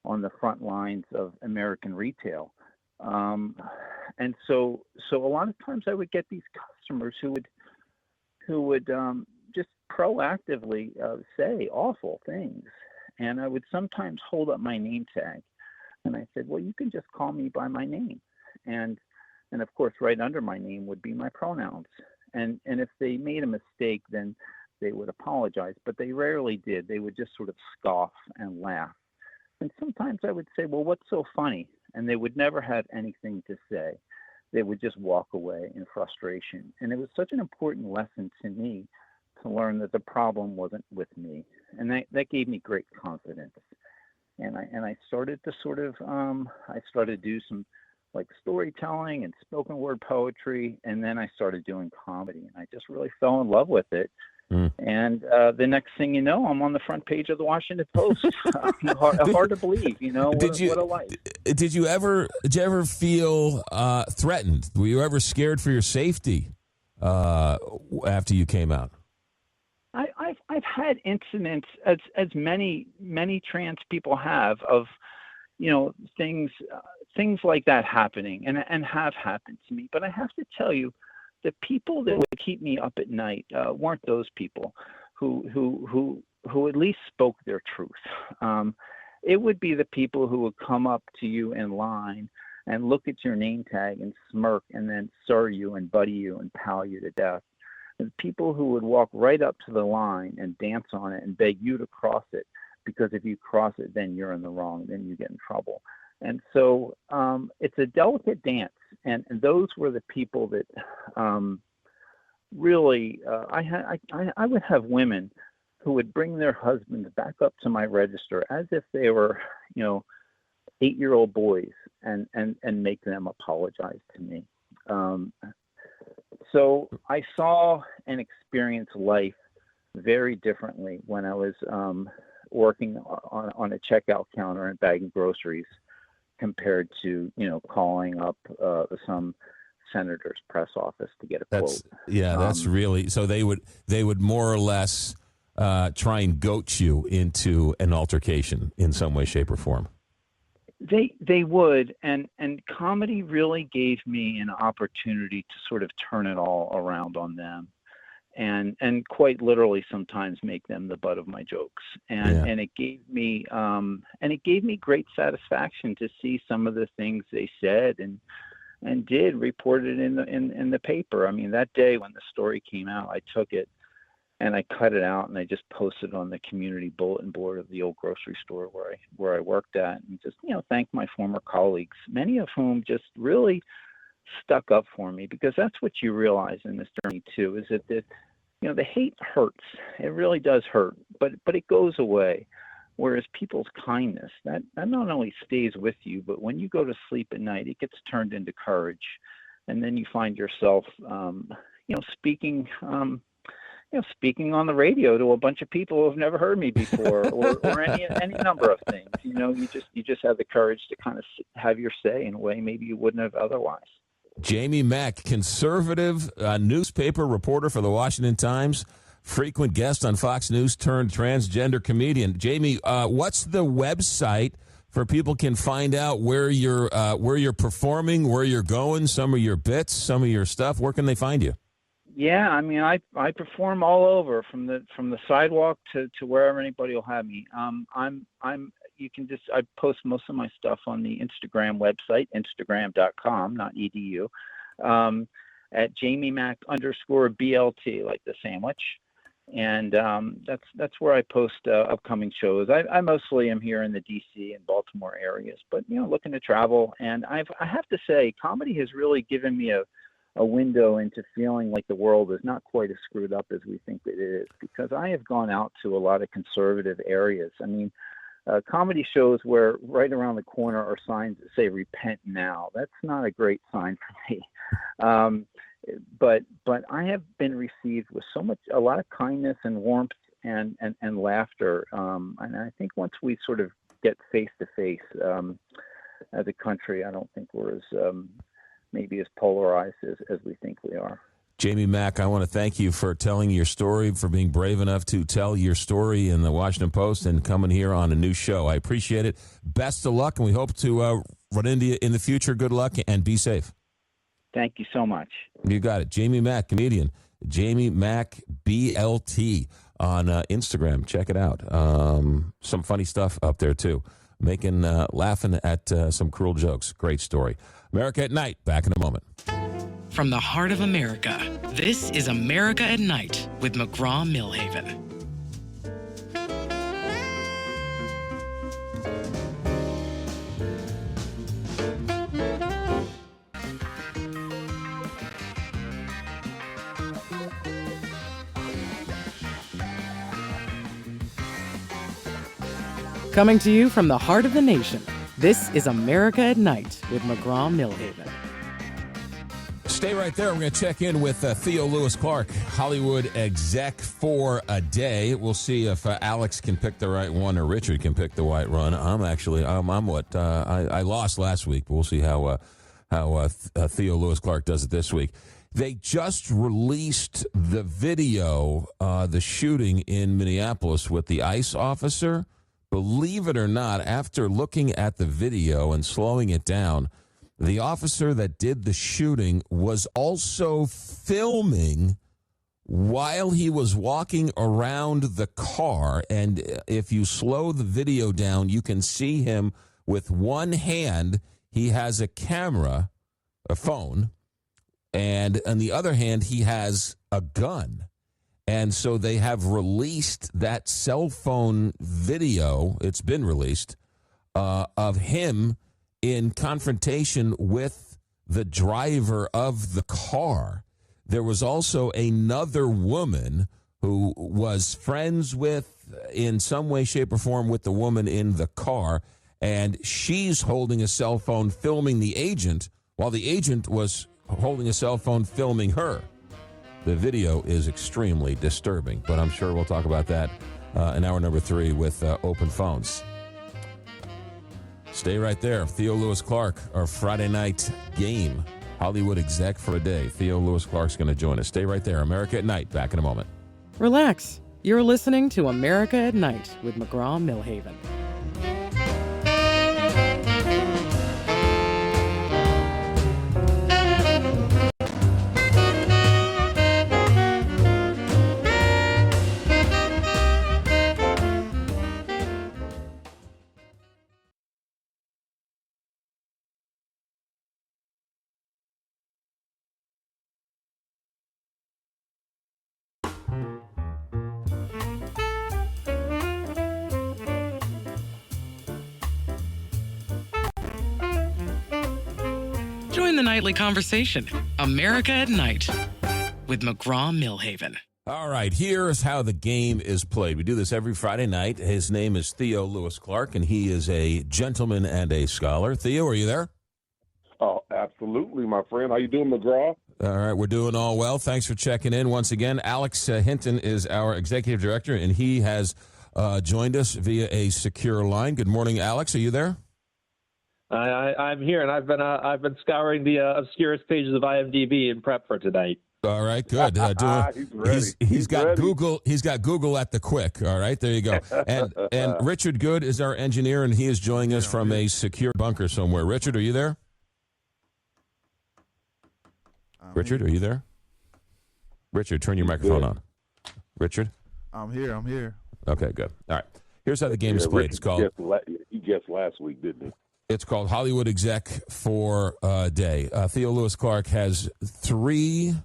on the front lines of American retail. And so a lot of times I would get these customers who would just proactively say awful things. And I would sometimes hold up my name tag, and I said, "Well, you can just call me by my name." And of course, right under my name would be my pronouns. And if they made a mistake, then they would apologize, but they rarely did. They would just sort of scoff and laugh. And sometimes I would say, "Well, what's so funny?" And they would never have anything to say. They would just walk away in frustration. And it was such an important lesson to me to learn that the problem wasn't with me. And that gave me great confidence. And I started to sort of, I started to do some like storytelling and spoken word poetry. And then I started doing comedy, and I just really fell in love with it. And the next thing you know, I'm on the front page of the Washington Post. Hard to believe, what a life. Did you ever feel threatened? Were you ever scared for your safety after you came out? I've had incidents, as many trans people have, of things like that happening and have happened to me. But I have to tell you, the people that would keep me up at night weren't those people who at least spoke their truth. It would be the people who would come up to you in line and look at your name tag and smirk and then sir you and buddy you and pal you to death. And people who would walk right up to the line and dance on it and beg you to cross it, because if you cross it, then you're in the wrong, then you get in trouble. And so it's a delicate dance. And those were the people that really, I would have women who would bring their husbands back up to my register as if they were, 8-year-old boys and make them apologize to me. So I saw and experienced life very differently when I was working on a checkout counter and bagging groceries compared to, calling up some senator's press office to get a quote. That's really, so they would more or less try and goat you into an altercation in some way, shape, or form. They would, and comedy really gave me an opportunity to sort of turn it all around on them, and quite literally sometimes make them the butt of my jokes. And it gave me great satisfaction to see some of the things they said and did reported in the paper. I mean, that day when the story came out, I took it and I cut it out and I just posted on the community bulletin board of the old grocery store where I worked at, and just, thanked my former colleagues, many of whom just really stuck up for me, because that's what you realize in this journey too, is that the hate hurts. It really does hurt, but it goes away. Whereas people's kindness, that not only stays with you, but when you go to sleep at night, it gets turned into courage. And then you find yourself, speaking on the radio to a bunch of people who have never heard me before, or any number of things. You just have the courage to kind of have your say in a way maybe you wouldn't have otherwise. Jamie Mack, conservative newspaper reporter for the Washington Times, frequent guest on Fox News turned transgender comedian. Jamie, what's the website for people can find out where you're performing, where you're going, some of your bits, some of your stuff? Where can they find you? Yeah, I mean, I perform all over, from the sidewalk to wherever anybody will have me. I post most of my stuff on the Instagram website, instagram.com, not edu, at Jamie Mack _BLT, like the sandwich. And that's where I post upcoming shows. I mostly am here in the DC and Baltimore areas, but looking to travel. And I have to say, comedy has really given me a window into feeling like the world is not quite as screwed up as we think it is, because I have gone out to a lot of conservative areas. I mean, comedy shows where right around the corner are signs that say "Repent now." That's not a great sign for me. But I have been received with a lot of kindness and warmth and laughter. And I think once we sort of get face to face as a country, I don't think we're as maybe as polarized as we think we are. Jamie Mack, I want to thank you for telling your story, for being brave enough to tell your story in the Washington Post and coming here on a new show. I appreciate it. Best of luck, and we hope to run into you in the future. Good luck, and be safe. Thank you so much. You got it. Jamie Mack, comedian. Jamie Mack BLT on Instagram. Check it out. Some funny stuff up there, too. Laughing at some cruel jokes. Great story. America at Night. Back in a moment. From the heart of America, this is America at Night with McGraw Millhaven. Coming to you from the heart of the nation, this is America at Night with McGraw Millhaven. Stay right there. We're going to check in with Theo Lewis Clark, Hollywood exec for a day. We'll see if Alex can pick the right one or Richard can pick the right one. I lost last week, but we'll see how Theo Lewis Clark does it this week. They just released the video, the shooting in Minneapolis with the ICE officer. Believe it or not, after looking at the video and slowing it down, the officer that did the shooting was also filming while he was walking around the car. And if you slow the video down, you can see him with one hand. He has a camera, a phone, and on the other hand, he has a gun. And so they have released that cell phone video. It's been released of him in confrontation with the driver of the car. There was also another woman who was friends with, in some way, shape, or form, with the woman in the car, and she's holding a cell phone filming the agent while the agent was holding a cell phone filming her. The video is extremely disturbing, but I'm sure we'll talk about that in hour number 3 with Open Phones. Stay right there. Theo Lewis Clark, our Friday night game. Hollywood exec for a day. Theo Lewis Clark's going to join us. Stay right there. America at Night. Back in a moment. Relax. You're listening to America at Night with McGraw Millhaven. Join the nightly conversation, America at Night, with McGraw Millhaven. All right, here's how the game is played. We do this every Friday night. His name is Theo Lewis Clark, and he is a gentleman and a scholar. Theo, are you there? Oh, absolutely, my friend. How you doing, McGraw? All right, we're doing all well. Thanks for checking in once again. Alex Hinton is our executive director, and he has joined us via a secure line. Good morning, Alex. Are you there? I'm here, and I've been scouring the obscurest pages of IMDb in prep for tonight. All right, good. He's ready. He's got ready. Google. He's got Google at the quick. All right, there you go. And Richard Good is our engineer, and he is joining us from a secure bunker somewhere. Richard, are you there? Richard, are you there? Richard, turn your microphone on. Richard? I'm here. Okay, good. All right. Here's how the game is played. It's called. He guessed last week, didn't he? It's called Hollywood Exec for a Day. Theo Lewis Clark has 3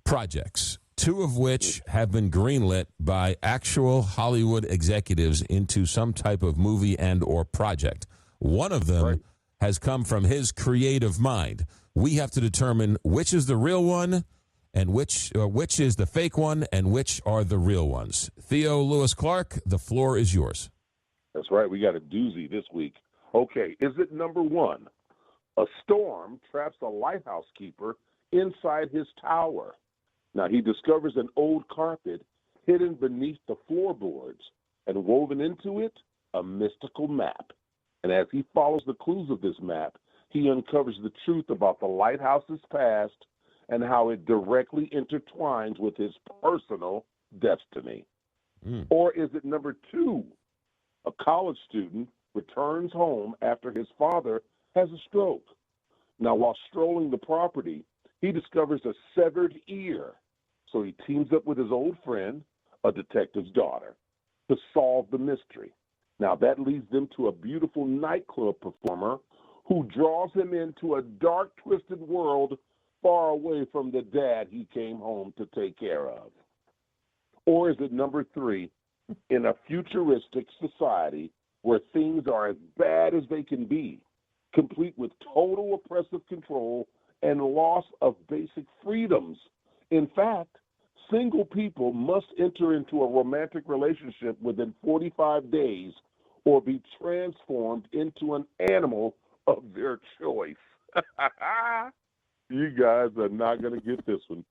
projects, 2 of which have been greenlit by actual Hollywood executives into some type of movie and or project. One of them has come from his creative mind. We have to determine which is the real one and which is the fake one and which are the real ones. Theo Lewis Clark, the floor is yours. That's right. We got a doozy this week. Okay, is it number 1? A storm traps a lighthouse keeper inside his tower. Now, he discovers an old carpet hidden beneath the floorboards, and woven into it, a mystical map. And as he follows the clues of this map, he uncovers the truth about the lighthouse's past and how it directly intertwines with his personal destiny. Or is it number 2? A college student returns home after his father has a stroke. Now, while strolling the property, he discovers a severed ear. So he teams up with his old friend, a detective's daughter, to solve the mystery. Now, that leads them to a beautiful nightclub performer who draws him into a dark, twisted world far away from the dad he came home to take care of. Or is it number 3, in a futuristic society where things are as bad as they can be, complete with total oppressive control and loss of basic freedoms? In fact, single people must enter into a romantic relationship within 45 days or be transformed into an animal of their choice. You guys are not going to get this one.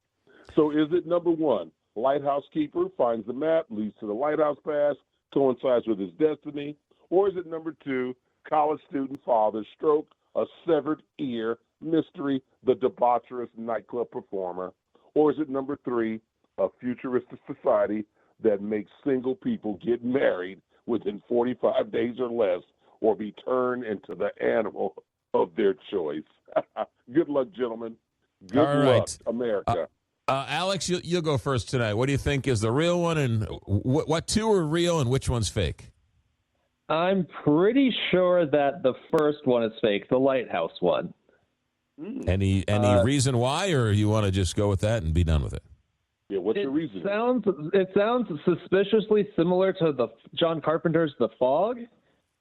So is it number 1, lighthouse keeper finds the map, leads to the lighthouse pass, coincides with his destiny? Or is it number 2, college student father, stroke, a severed ear, mystery, the debaucherous nightclub performer? Or is it number 3, a futuristic society that makes single people get married within 45 days or less or be turned into the animal of their choice? Good luck, gentlemen. Good luck, America. Alex, you'll go first tonight. What do you think is the real one, and what 2 are real and which one's fake? I'm pretty sure that the first one is fake, the lighthouse one. Any reason why, or you want to just go with that and be done with it? Yeah, what's the reason? It sounds suspiciously similar to the John Carpenter's The Fog,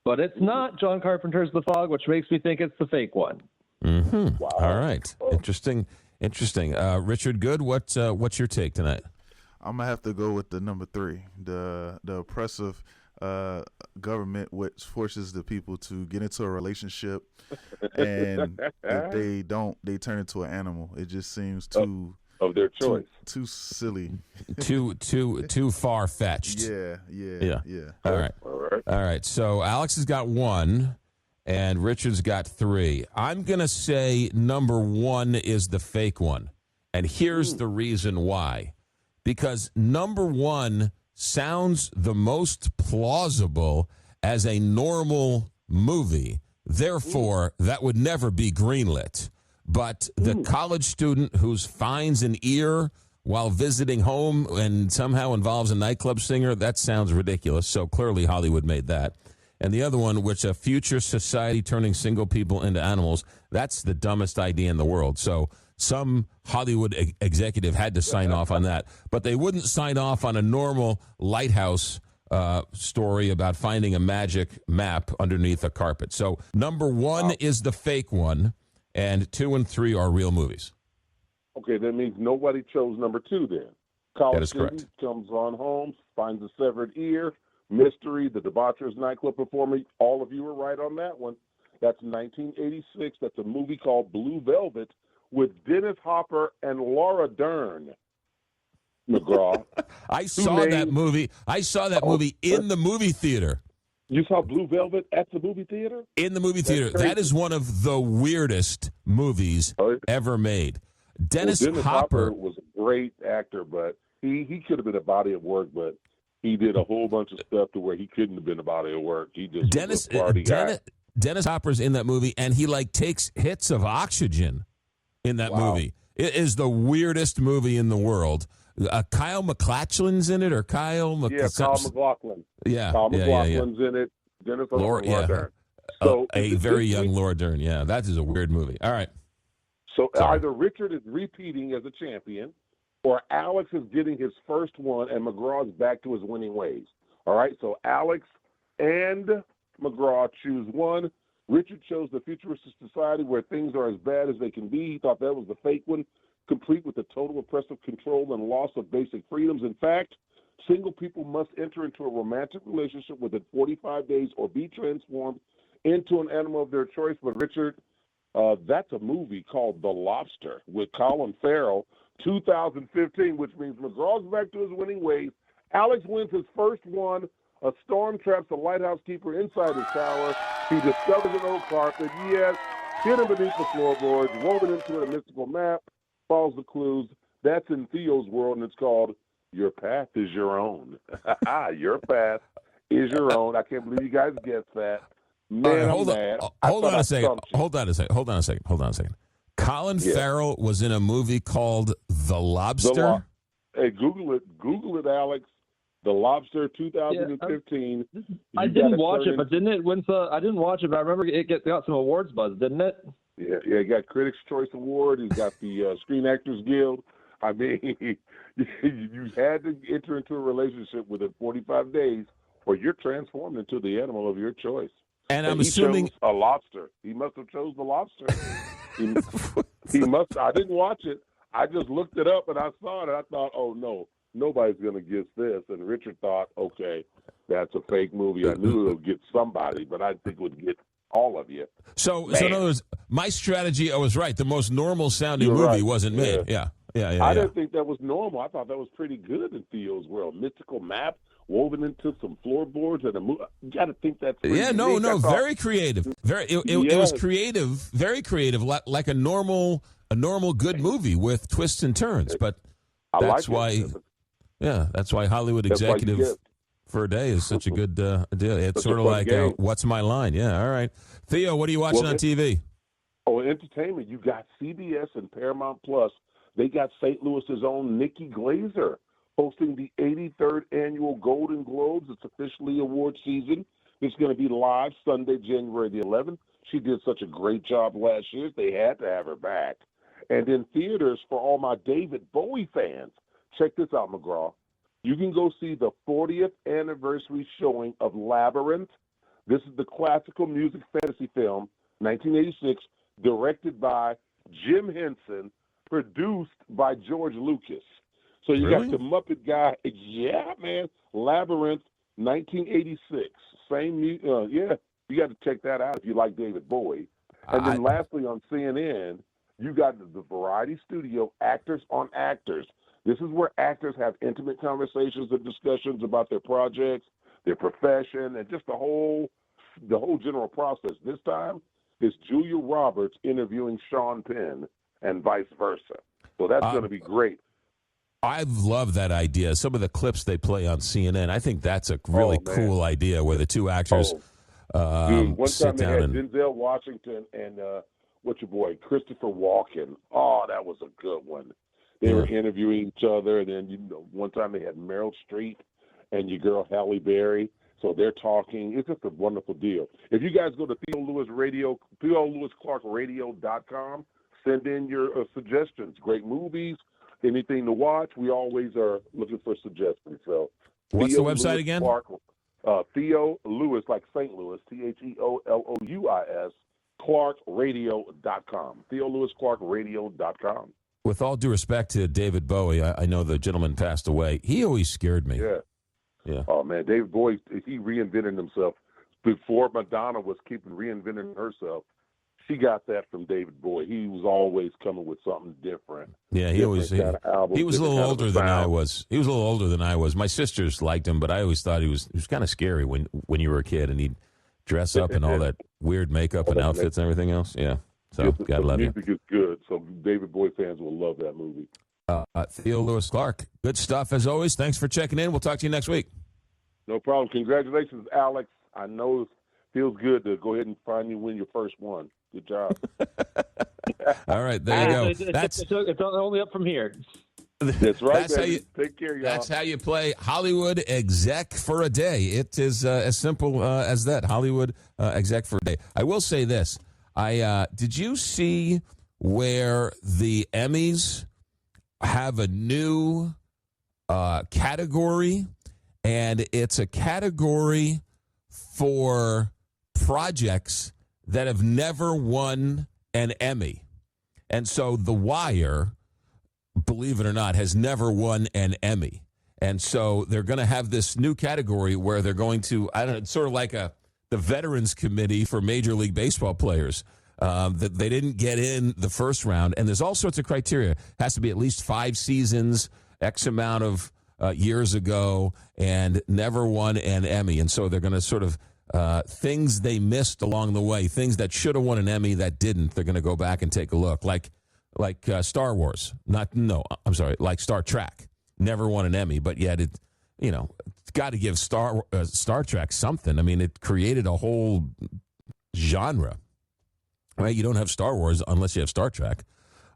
but it's not John Carpenter's The Fog, which makes me think it's the fake one. Mm-hmm. Wow. All right. Interesting. Richard Good, what's your take tonight? I'm gonna have to go with the number 3, the oppressive government, which forces the people to get into a relationship, and if they don't, they turn into an animal. It just seems too of their choice, too silly, too far fetched. Yeah. All right. So Alex has got 1, and Richard's got 3. I'm going to say number 1 is the fake one. And here's the reason why. Because number 1 sounds the most plausible as a normal movie. Therefore, that would never be greenlit. But the college student who finds an ear while visiting home and somehow involves a nightclub singer, that sounds ridiculous. So clearly Hollywood made that. And the other one, which a future society turning single people into animals, that's the dumbest idea in the world. So some Hollywood executive had to sign off on that. But they wouldn't sign off on a normal lighthouse story about finding a magic map underneath a carpet. So number 1 is the fake one, and 2 and 3 are real movies. Okay, that means nobody chose number 2 then. College student comes on home, finds a severed ear, mystery, the debaucherous nightclub performer. All of you were right on that one. That's 1986. That's a movie called Blue Velvet with Dennis Hopper and Laura Dern. McGraw. I saw that movie. I saw that movie in the movie theater. You saw Blue Velvet at the movie theater? In the movie theater. That is one of the weirdest movies ever made. Dennis Hopper was a great actor, but he could have been a body of work, but he did a whole bunch of stuff to where he couldn't have been a body of work. He just was a party guy. Dennis Hopper's in that movie, and he takes hits of oxygen in that movie. It is the weirdest movie in the world. Kyle MacLachlan's in it, or Kyle MacLachlan. Yeah, Kyle MacLachlan's in it. Dennis Laura Dern. So a very young Laura Dern. Yeah, that is a weird movie. All right. So either Richard is repeating as a champion, or Alex is getting his first one, and McGraw's back to his winning ways. All right. So Alex and McGraw choose one. Richard chose the futuristic society where things are as bad as they can be. He thought that was the fake one, complete with the total oppressive control and loss of basic freedoms. In fact, single people must enter into a romantic relationship within 45 days or be transformed into an animal of their choice. But Richard, that's a movie called The Lobster with Colin Farrell, 2015, which means McGraw's back to his winning ways. Alex wins his first one. A storm traps a lighthouse keeper inside his tower. He discovers an old carpet. Yes, hidden beneath the floorboards, woven into a mystical map, follows the clues. That's in Theo's world, and it's called Your Path is Your Own. Your path is your own. I can't believe you guys guessed that. Man, hold on a second. Colin Farrell was in a movie called The Lobster. Hey, Google it, Alex. The Lobster, 2015. I didn't watch it, but didn't it win? I didn't watch it, but I remember it got some awards buzz, didn't it? Yeah, he got Critics' Choice Award. He's got the Screen Actors Guild. I mean, you had to enter into a relationship within 45 days, or you're transformed into the animal of your choice. And I'm assuming he chose a lobster. He must have chose the lobster. he must. I didn't watch it. I just looked it up and I saw it. And I thought, oh no, nobody's going to guess this. And Richard thought, okay, that's a fake movie. I knew it would get somebody, but I think it would get all of you. So in other words, my strategy, I was right. The most normal sounding movie wasn't made. Yeah. I didn't think that was normal. I thought that was pretty good in Theo's world. Mystical map woven into some floorboards and a movie. You got to think that's pretty unique. Very creative. It was creative, very creative, like a normal good movie with twists and turns. But that's why Hollywood executive for a day is such a good deal. It's sort of like what's my line? Yeah, all right. Theo, what are you watching on TV? Oh, entertainment. You got CBS and Paramount Plus. They got St. Louis's own Nikki Glazer hosting the 83rd annual Golden Globes. It's officially award season. It's going to be live Sunday, January the 11th. She did such a great job last year. They had to have her back. And in theaters, for all my David Bowie fans, check this out, McGraw. You can go see the 40th anniversary showing of Labyrinth. This is the classical music fantasy film, 1986, directed by Jim Henson, produced by George Lucas. So you got the Muppet guy. Yeah, man. Labyrinth, 1986. Same, you got to check that out if you like David Bowie. And then lastly, on CNN, you got the Variety Studio, Actors on Actors. This is where actors have intimate conversations and discussions about their projects, their profession, and just the whole the whole general process. This time, it's Julia Roberts interviewing Sean Penn and vice versa. So that's going to be great. I've loved that idea. Some of the clips they play on CNN, I think that's a really cool idea where the two actors Dude, one sit time they down had Denzel Washington and what's your boy, Christopher Walken. Oh, that was a good one. They were interviewing each other, and then one time they had Meryl Streep and your girl Halle Berry. So they're talking. It's just a wonderful deal. If you guys go to TheoLewisClarkRadio.com, send in your suggestions. Great movies, anything to watch. We always are looking for suggestions. So, what's the website again? Theo Lewis, like St. Louis, TheoLouis, ClarkRadio.com. TheoLewisClarkRadio.com. With all due respect to David Bowie, I know the gentleman passed away. He always scared me. Yeah. Oh, man, David Bowie, he reinvented himself. Before Madonna was keeping reinventing herself, she got that from David Bowie. He was always coming with something different. Yeah, he was a little older than I was. He was a little older than I was. My sisters liked him, but I always thought he was kind of scary when you were a kid, and he'd dress up in all that weird makeup and outfits and everything else. Yeah, so gotta love you. The music is good, so David Bowie fans will love that movie. Theo Lewis Clark, good stuff as always. Thanks for checking in. We'll talk to you next week. No problem. Congratulations, Alex. I know it feels good to go ahead and win your first one. Good job. All right, there you go. It's only up from here. That's right. Take care, y'all. That's how you play Hollywood exec for a day. It is as simple as that. Hollywood exec for a day. I will say this. Did you see where the Emmys have a new category? And it's a category for projects that have never won an Emmy. And so The Wire, believe it or not, has never won an Emmy. And so they're going to have this new category where they're going to, I don't know, it's sort of like the Veterans Committee for Major League Baseball players. That they didn't get in the first round. And there's all sorts of criteria. It has to be at least 5 seasons, X amount of years ago, and never won an Emmy. And so they're going to sort of things they missed along the way, things that should have won an Emmy that didn't. They're going to go back and take a look, like Star Wars. Like Star Trek, never won an Emmy, but yet it's got to give Star Trek something. I mean, it created a whole genre. Right? You don't have Star Wars unless you have Star Trek,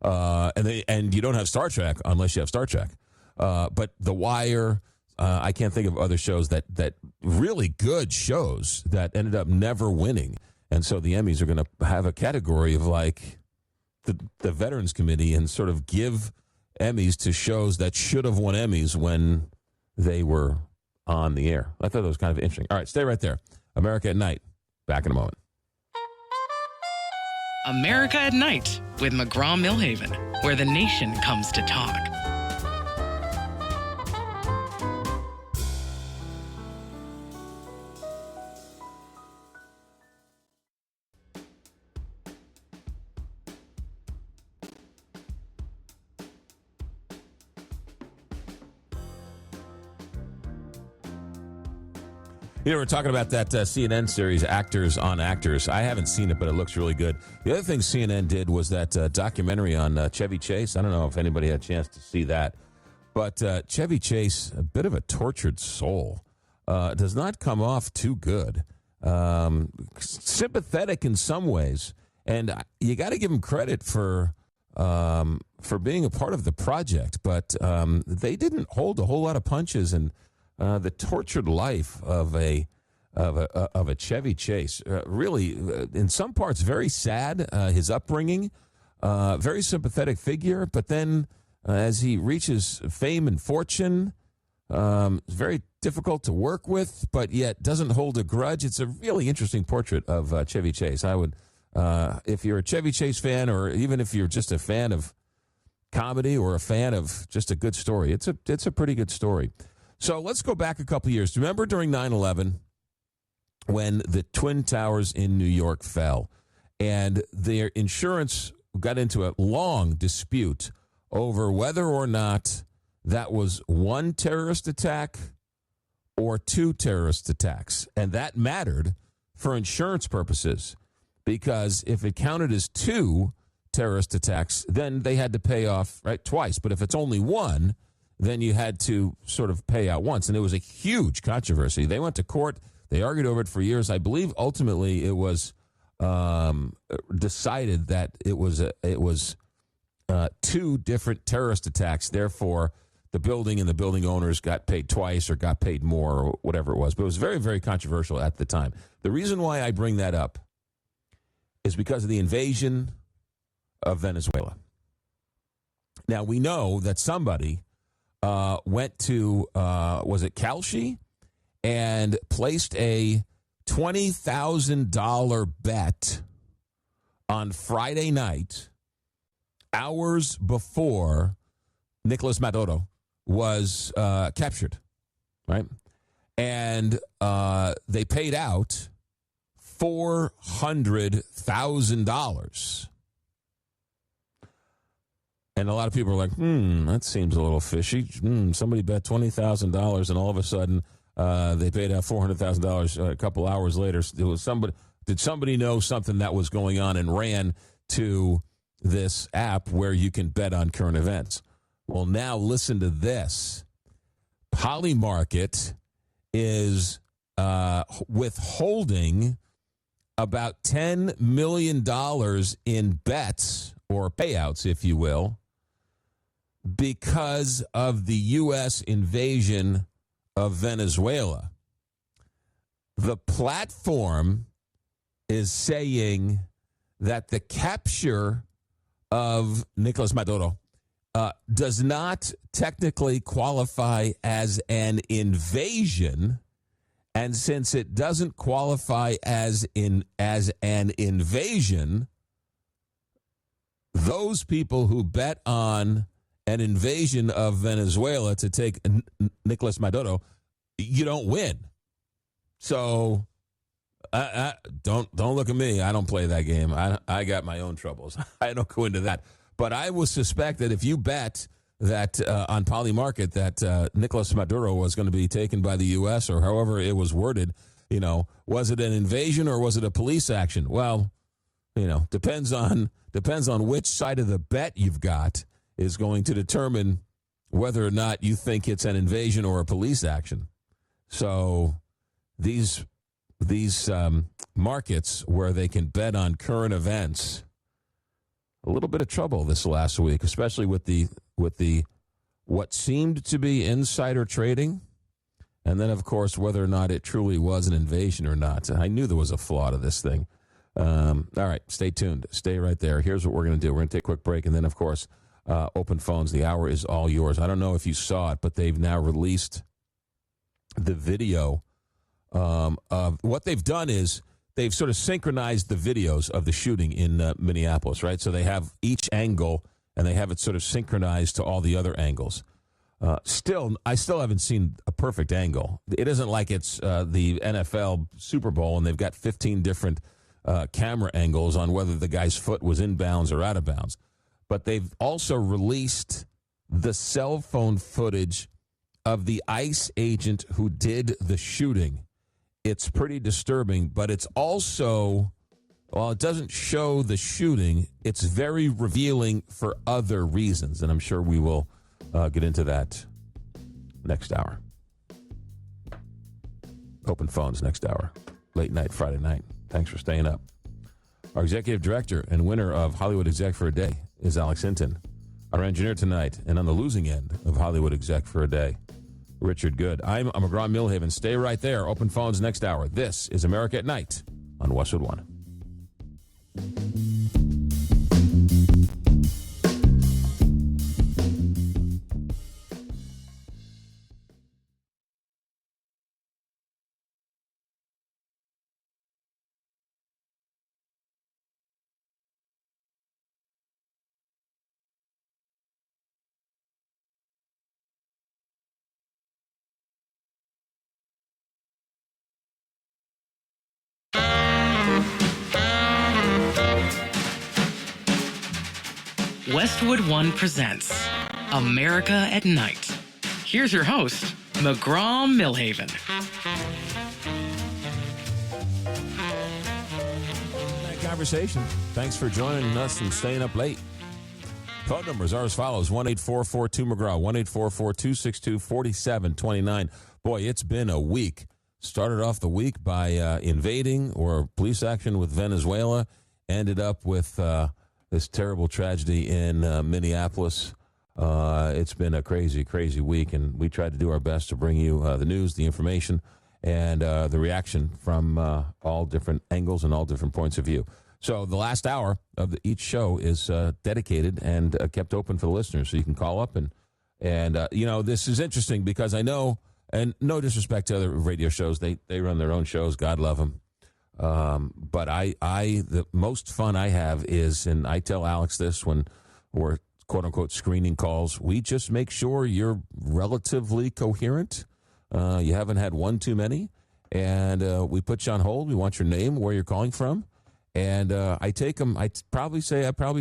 and you don't have Star Trek unless you have Star Trek. But The Wire, I can't think of other shows that really good shows that ended up never winning. And so the Emmys are going to have a category of like the Veterans Committee and sort of give Emmys to shows that should have won Emmys when they were on the air. I thought that was kind of interesting. All right, stay right there. America at Night. Back in a moment. America at Night with McGraw Millhaven, where the nation comes to talk. We're talking about that CNN series, Actors on Actors. I haven't seen it, but it looks really good. The other thing CNN did was that documentary on Chevy Chase. I don't know if anybody had a chance to see that. But Chevy Chase, a bit of a tortured soul, does not come off too good. Sympathetic in some ways. And you got to give him credit for being a part of the project. But they didn't hold a whole lot of punches, and the tortured life of a Chevy Chase, really, in some parts, very sad. His upbringing, very sympathetic figure, but then as he reaches fame and fortune, very difficult to work with, but yet doesn't hold a grudge. It's a really interesting portrait of Chevy Chase. I would, if you're a Chevy Chase fan, or even if you're just a fan of comedy or a fan of just a good story, it's a pretty good story. So let's go back a couple years. Remember during 9/11 when the Twin Towers in New York fell and their insurance got into a long dispute over whether or not that was one terrorist attack or 2 terrorist attacks. And that mattered for insurance purposes, because if it counted as 2 terrorist attacks, then they had to pay off twice. But if it's only 1, then you had to sort of pay out once. And it was a huge controversy. They went to court. They argued over it for years. I believe ultimately it was decided that it was 2 different terrorist attacks. Therefore, the building and the building owners got paid twice or got paid more or whatever it was. But it was very, very controversial at the time. The reason why I bring that up is because of the invasion of Venezuela. Now, we know that somebody went to, was it Kalshi, and placed a $20,000 bet on Friday night, hours before Nicolas Maduro was captured, right? And they paid out $400,000. And a lot of people are like, that seems a little fishy. Somebody bet $20,000 and all of a sudden they paid out $400,000 a couple hours later. Did somebody know something that was going on and ran to this app where you can bet on current events? Well, now listen to this. Polymarket is withholding about $10 million in bets or payouts, if you will, because of the U.S. invasion of Venezuela. The platform is saying that the capture of Nicolas Maduro does not technically qualify as an invasion, and since it doesn't qualify as an invasion, those people who bet on an invasion of Venezuela to take Nicolas Maduro, you don't win. So don't look at me. I don't play that game. I got my own troubles. I don't go into that. But I will suspect that if you bet that on Polymarket that Nicolas Maduro was going to be taken by the U.S. or however it was worded, was it an invasion or was it a police action? Well, depends on which side of the bet you've got is going to determine whether or not you think it's an invasion or a police action. So these markets where they can bet on current events, a little bit of trouble this last week, especially with the what seemed to be insider trading, and then of course whether or not it truly was an invasion or not. I knew there was a flaw to this thing. All right, stay tuned. Stay right there. Here's what we're going to do. We're going to take a quick break, and then of course open phones. The hour is all yours. I don't know if you saw it, but they've now released the video of what they've done is they've sort of synchronized the videos of the shooting in Minneapolis, right? So they have each angle, and they have it sort of synchronized to all the other angles. I still haven't seen a perfect angle. It isn't like it's the NFL Super Bowl, and they've got 15 different camera angles on whether the guy's foot was in bounds or out of bounds. But they've also released the cell phone footage of the ICE agent who did the shooting. It's pretty disturbing, but it's also, while it doesn't show the shooting, it's very revealing for other reasons, and I'm sure we will get into that next hour. Open phones next hour, late night, Friday night. Thanks for staying up. Our executive director and winner of Hollywood Exec for a Day is Alex Hinton. Our engineer tonight, and on the losing end of Hollywood Exec for a Day, Richard Good. I'm McGraw Millhaven. Stay right there. Open phones next hour. This is America at Night on Westwood One. Westwood One presents America at Night. Here's your host, McGraw Millhaven. conversation. Thanks for joining us and staying up late. Phone numbers are as follows: 1-844-2-McGraw, 1-844-262-4729. Boy, it's been a week. Started off the week by invading or police action with Venezuela. Ended up with this terrible tragedy in Minneapolis. It's been a crazy, crazy week, and we tried to do our best to bring you the news, the information, and the reaction from all different angles and all different points of view. So the last hour of each show is dedicated and kept open for the listeners, so you can call up. And this is interesting because I know, and no disrespect to other radio shows, they run their own shows, God love them. But the most fun I have is, and I tell Alex this when we're quote-unquote screening calls, we just make sure you're relatively coherent. You haven't had one too many, and we put you on hold. We want your name, where you're calling from, and I take them. I probably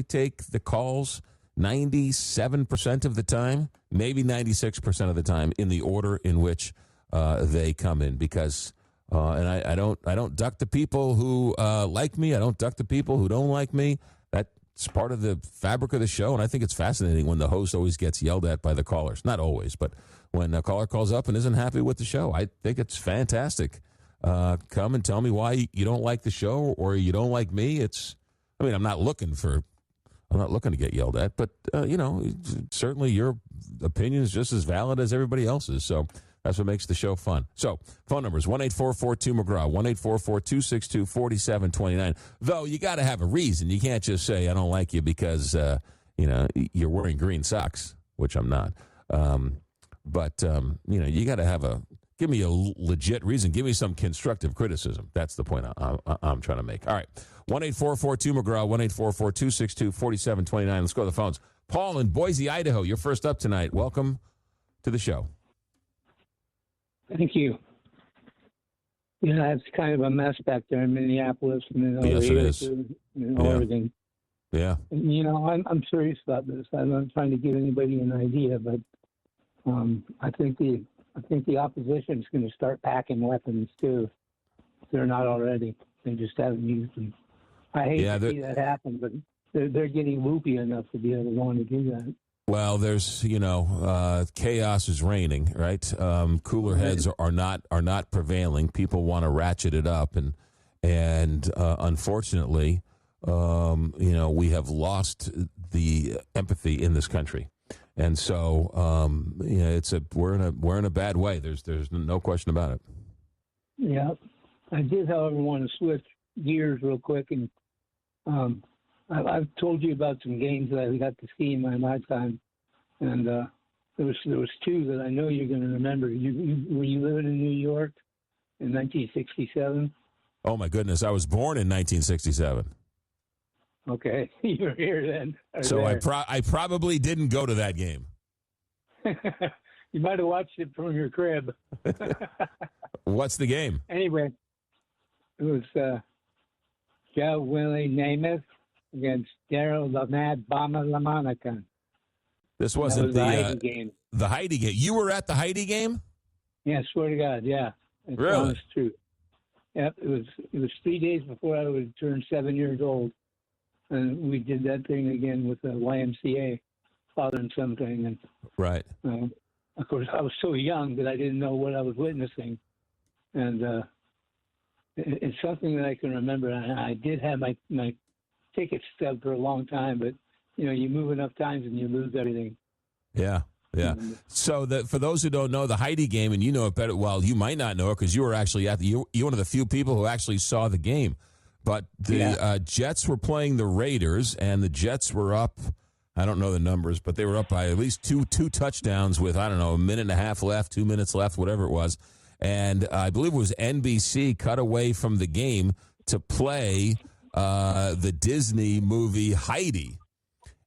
take the calls 97% of the time, maybe 96% of the time, in the order in which they come in, because and I don't duck the people who like me. I don't duck the people who don't like me. That's part of the fabric of the show, and I think it's fascinating when the host always gets yelled at by the callers. Not always, but when a caller calls up and isn't happy with the show, I think it's fantastic. Come and tell me why you don't like the show or you don't like me. I'm not looking to get yelled at, but certainly your opinion is just as valid as everybody else's. So that's what makes the show fun. So phone numbers, 1-844-2-McGraw, 1-844-262-4729. Though you got to have a reason. You can't just say, I don't like you because, you're wearing green socks, which I'm not. You got to give me a legit reason. Give me some constructive criticism. That's the point I'm trying to make. All right. 1-844-2-McGraw, 1-844-262-4729. Let's go to the phones. Paul in Boise, Idaho, you're first up tonight. Welcome to the show. Thank you. Yeah, it's kind of a mess back there in Minneapolis and yes, it is. Oregon. Yeah. And, I'm serious about this. I'm not trying to give anybody an idea, but I think the opposition is going to start packing weapons too. If they're not already. They just haven't used them. I hate to see that happen, but they're getting loopy enough to be able to want to do that. Well, there's chaos is reigning, right? Cooler heads are not prevailing. People want to ratchet it up, and unfortunately, we have lost the empathy in this country, and so we're in a bad way. There's no question about it. Yeah, I did, however, want to switch gears real quick, and I've told you about some games that I got to see in my lifetime, and there was two that I know you're going to remember. Were you living in New York in 1967? Oh my goodness, I was born in 1967. Okay, you were here then. So I probably didn't go to that game. You might have watched it from your crib. What's the game? Anyway, it was Joe Willie Namath against Daryl the Mad Bomber LaMonica. This wasn't the Heidi game. The Heidi game. You were at the Heidi game? Yeah, swear to God, yeah. It's really? Honest truth. Yep, it was 3 days before I would turn 7 years old, and we did that thing again with the YMCA, father and son thing. And right. Of course, I was so young that I didn't know what I was witnessing, and it's something that I can remember. And I did have my tickets stubbed for a long time, but you move enough times and you lose everything. Yeah. Yeah. So for those who don't know the Heidi game, and you know it better, well, you might not know it because you were actually you're one of the few people who actually saw the game. But the Jets were playing the Raiders, and the Jets were up. I don't know the numbers, but they were up by at least two touchdowns with, I don't know, a minute and a half left, 2 minutes left, whatever it was. And I believe it was NBC cut away from the game to play the Disney movie Heidi.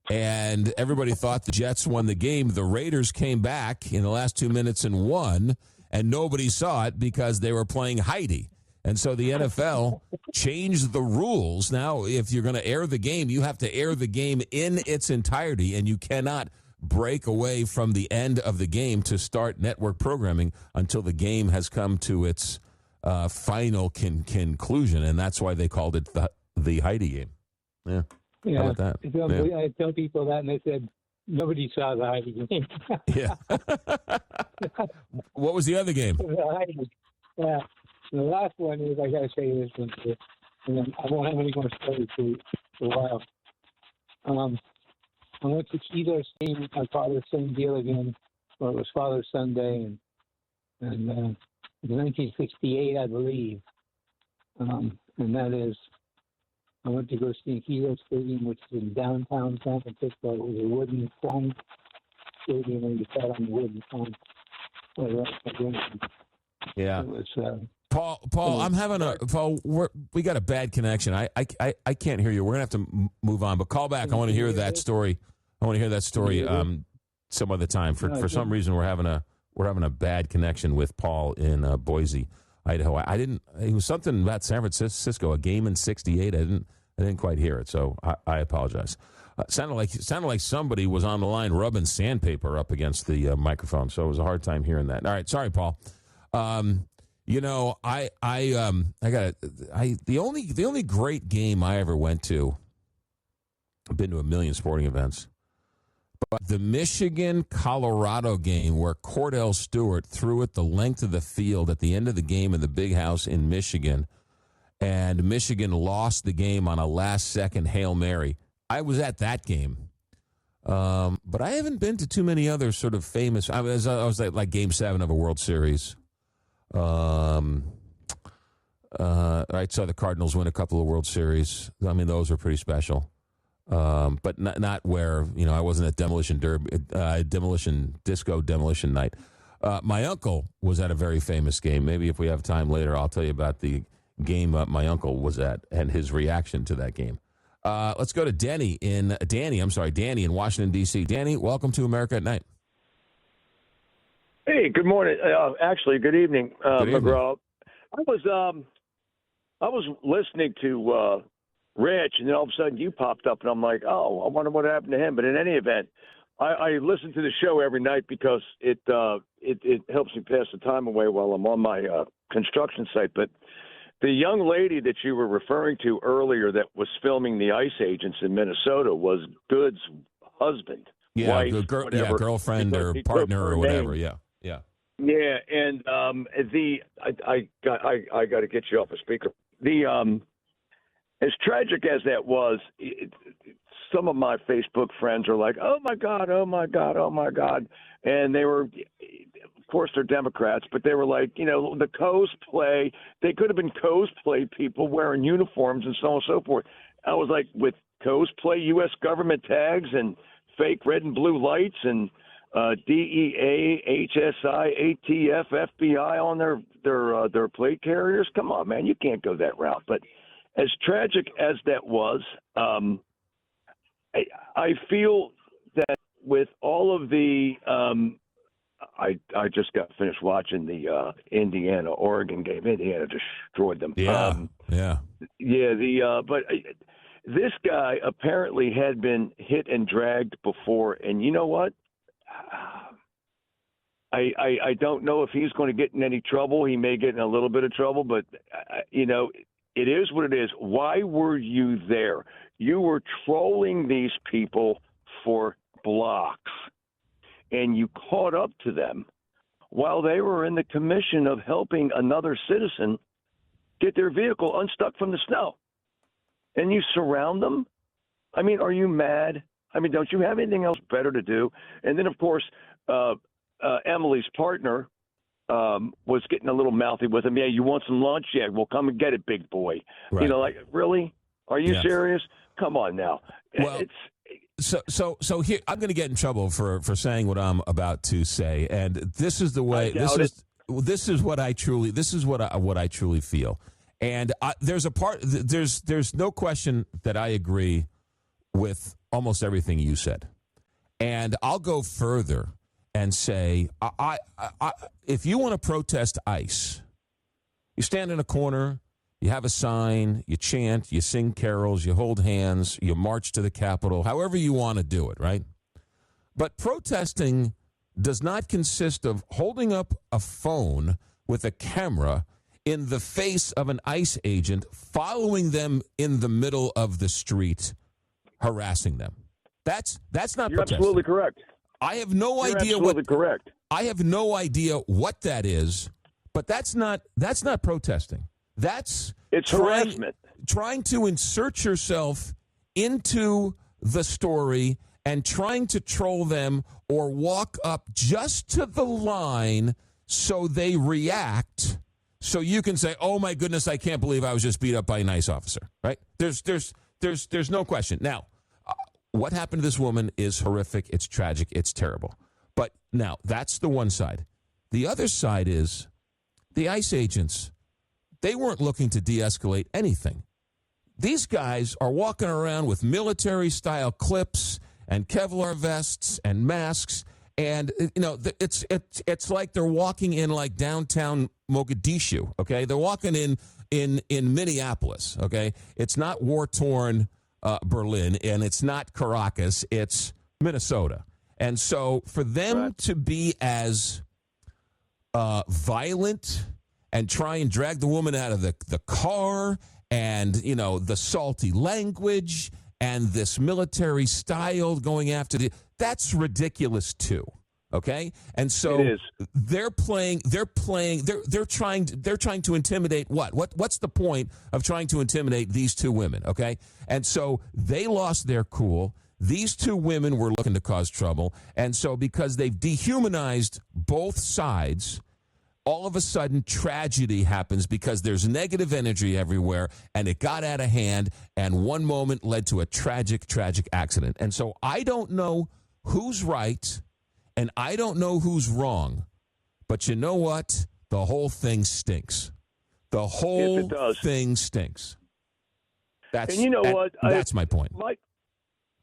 And everybody thought the Jets won the game. The Raiders came back in the last 2 minutes and won, and nobody saw it because they were playing Heidi. And so the NFL changed the rules. Now, if you're going to air the game, you have to air the game in its entirety, and you cannot break away from the end of the game to start network programming until the game has come to its final conclusion. And that's why they called it the Heidi game. Yeah. Yeah. How about that? Yeah. I tell people that, and they said nobody saw the Heidi game. Yeah. What was the other game? Yeah. The last one is, I got to say this one too, and then I won't have any more stories for a while. I went to Keith's game, my father's son deal again, or it was Father's Sunday, and it was 1968, I believe. And that is, I went to go see Keith's Stadium, which is in downtown San Francisco. It was a wooden foam stadium, and you sat on the wooden foam. Yeah. It was, Paul, I'm having Paul. We got a bad connection. I can't hear you. We're gonna have to move on. But call back. I want to hear that story. Some other time. For some reason, we're having a bad connection with Paul in Boise, Idaho. It was something about San Francisco. A game in '68. I didn't quite hear it. So I apologize. Sounded like somebody was on the line rubbing sandpaper up against the microphone. So it was a hard time hearing that. All right, sorry, Paul. The only great game I ever went to, I've been to a million sporting events, but the Michigan-Colorado game where Cordell Stewart threw it the length of the field at the end of the game in the big house in Michigan, and Michigan lost the game on a last-second Hail Mary. I was at that game. But I haven't been to too many other sort of famous. I was at like Game 7 of a World Series. I saw the Cardinals win a couple of World Series. I mean, those are pretty special. But not where, I wasn't at Demolition Night. My uncle was at a very famous game. Maybe if we have time later, I'll tell you about the game my uncle was at and his reaction to that game. Let's go to Danny in Washington, D.C. Danny, welcome to America at Night. Hey, good morning. Actually, good evening, McGraw. I was listening to Rich, and then all of a sudden you popped up, and I'm like, oh, I wonder what happened to him. But in any event, I listen to the show every night because it helps me pass the time away while I'm on my construction site. But the young lady that you were referring to earlier that was filming the ICE agents in Minnesota was Good's husband. Yeah, wife, girlfriend or partner or whatever. Yeah. Yeah, and I got to get you off a speaker. As tragic as that was, some of my Facebook friends are like, "Oh my God, oh my God, oh my God," and they were, of course, they're Democrats, but they were like, the cosplay. They could have been cosplay people wearing uniforms and so on and so forth. I was like, with cosplay U.S. government tags and fake red and blue lights and DEA, HSI, ATF, FBI on their plate carriers. Come on, man, you can't go that route. But as tragic as that was, I feel that with all of the I just got finished watching the Indiana-Oregon game. Indiana destroyed them. But this guy apparently had been hit and dragged before, and you know what? I don't know if he's going to get in any trouble. He may get in a little bit of trouble, but it is what it is. Why were you there? You were trolling these people for blocks, and you caught up to them while they were in the commission of helping another citizen get their vehicle unstuck from the snow. And you surround them? I mean, are you mad? I mean, don't you have anything else better to do? And then, of course, Emily's partner was getting a little mouthy with him. Yeah, you want some lunch? Yeah, well, come and get it, big boy. Right. Like, really? Are you serious? Come on now. Well, so here I'm going to get in trouble for saying what I'm about to say, and this is the way. This is what I truly feel. And there's no question that I agree with almost everything you said. And I'll go further and say, if you want to protest ICE, you stand in a corner, you have a sign, you chant, you sing carols, you hold hands, you march to the Capitol, however you want to do it, right? But protesting does not consist of holding up a phone with a camera in the face of an ICE agent following them in the middle of the street, harassing them. That's not You're protesting. absolutely correct. I have no You're idea absolutely what correct. I have no idea what that is, but that's not protesting. It's harassment. Trying to insert yourself into the story and trying to troll them or walk up just to the line so they react, so you can say, "Oh my goodness, I can't believe I was just beat up by a nice officer." Right? There's no question. Now, what happened to this woman is horrific. It's tragic. It's terrible. But now that's the one side. The other side is the ICE agents. They weren't looking to de-escalate anything. These guys are walking around with military-style clips and Kevlar vests and masks, and it's like they're walking in like downtown Mogadishu. Okay, they're walking in Minneapolis. Okay, it's not war-torn Berlin, and it's not Caracas. It's Minnesota, and so for them to be as violent and try and drag the woman out of the car, and the salty language and this military style going after that's ridiculous too. Okay, and so it is. they're trying to intimidate what's the point of trying to intimidate these two women? Okay, and so they lost their cool. These two women were looking to cause trouble, and so because they've dehumanized both sides, all of a sudden tragedy happens because there's negative energy everywhere, and it got out of hand, and one moment led to a tragic accident. And so I don't know who's right and I don't know who's wrong, but you know what? The whole thing stinks. The whole thing stinks. That's my point.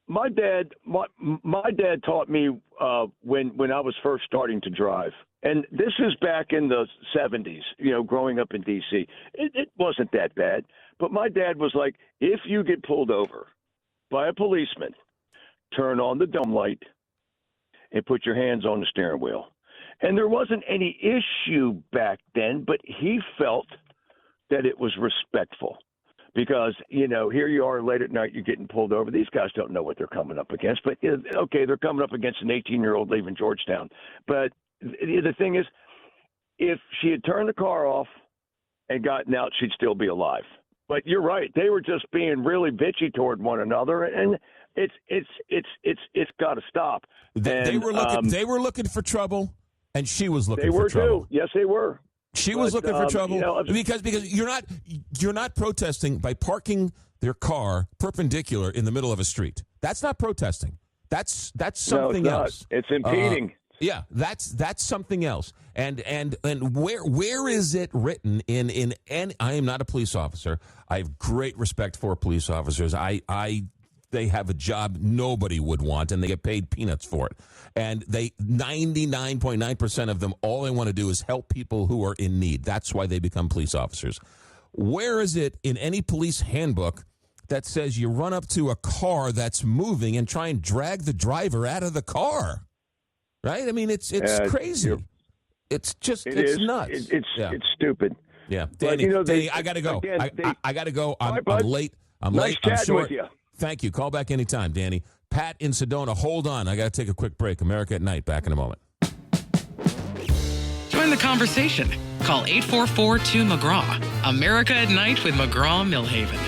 My dad taught me when I was first starting to drive. And this is back in the 70s, growing up in D.C. It wasn't that bad. But my dad was like, if you get pulled over by a policeman, turn on the dome light and put your hands on the steering wheel. And there wasn't any issue back then, but he felt that it was respectful. Because, here you are late at night, you're getting pulled over. These guys don't know what they're coming up against. But, okay, they're coming up against an 18-year-old leaving Georgetown. But the thing is, if she had turned the car off and gotten out, she'd still be alive. But you're right; they were just being really bitchy toward one another, and it's got to stop. They were looking for trouble, and she was looking for trouble. They were too. Yes, they were. She was looking for trouble because you're not protesting by parking their car perpendicular in the middle of a street. That's not protesting. That's something else. It's impeding. Yeah, that's something else. And where is it written in I am not a police officer. I have great respect for police officers. They have a job nobody would want, and they get paid peanuts for it. And 99.9% of them, all they want to do is help people who are in need. That's why they become police officers. Where is it in any police handbook that says you run up to a car that's moving and try and drag the driver out of the car? Right? I mean, it's crazy. It's nuts. It's stupid. Yeah, Danny, Danny, I got to go. Again, I got to go. I'm late. I'm nice late. I'm chatting short. with you. Thank you. Call back anytime, Danny. Pat in Sedona, hold on. I got to take a quick break. America at Night. Back in a moment. Join the conversation. Call 844-2-McGraw. America at Night with McGraw Millhaven.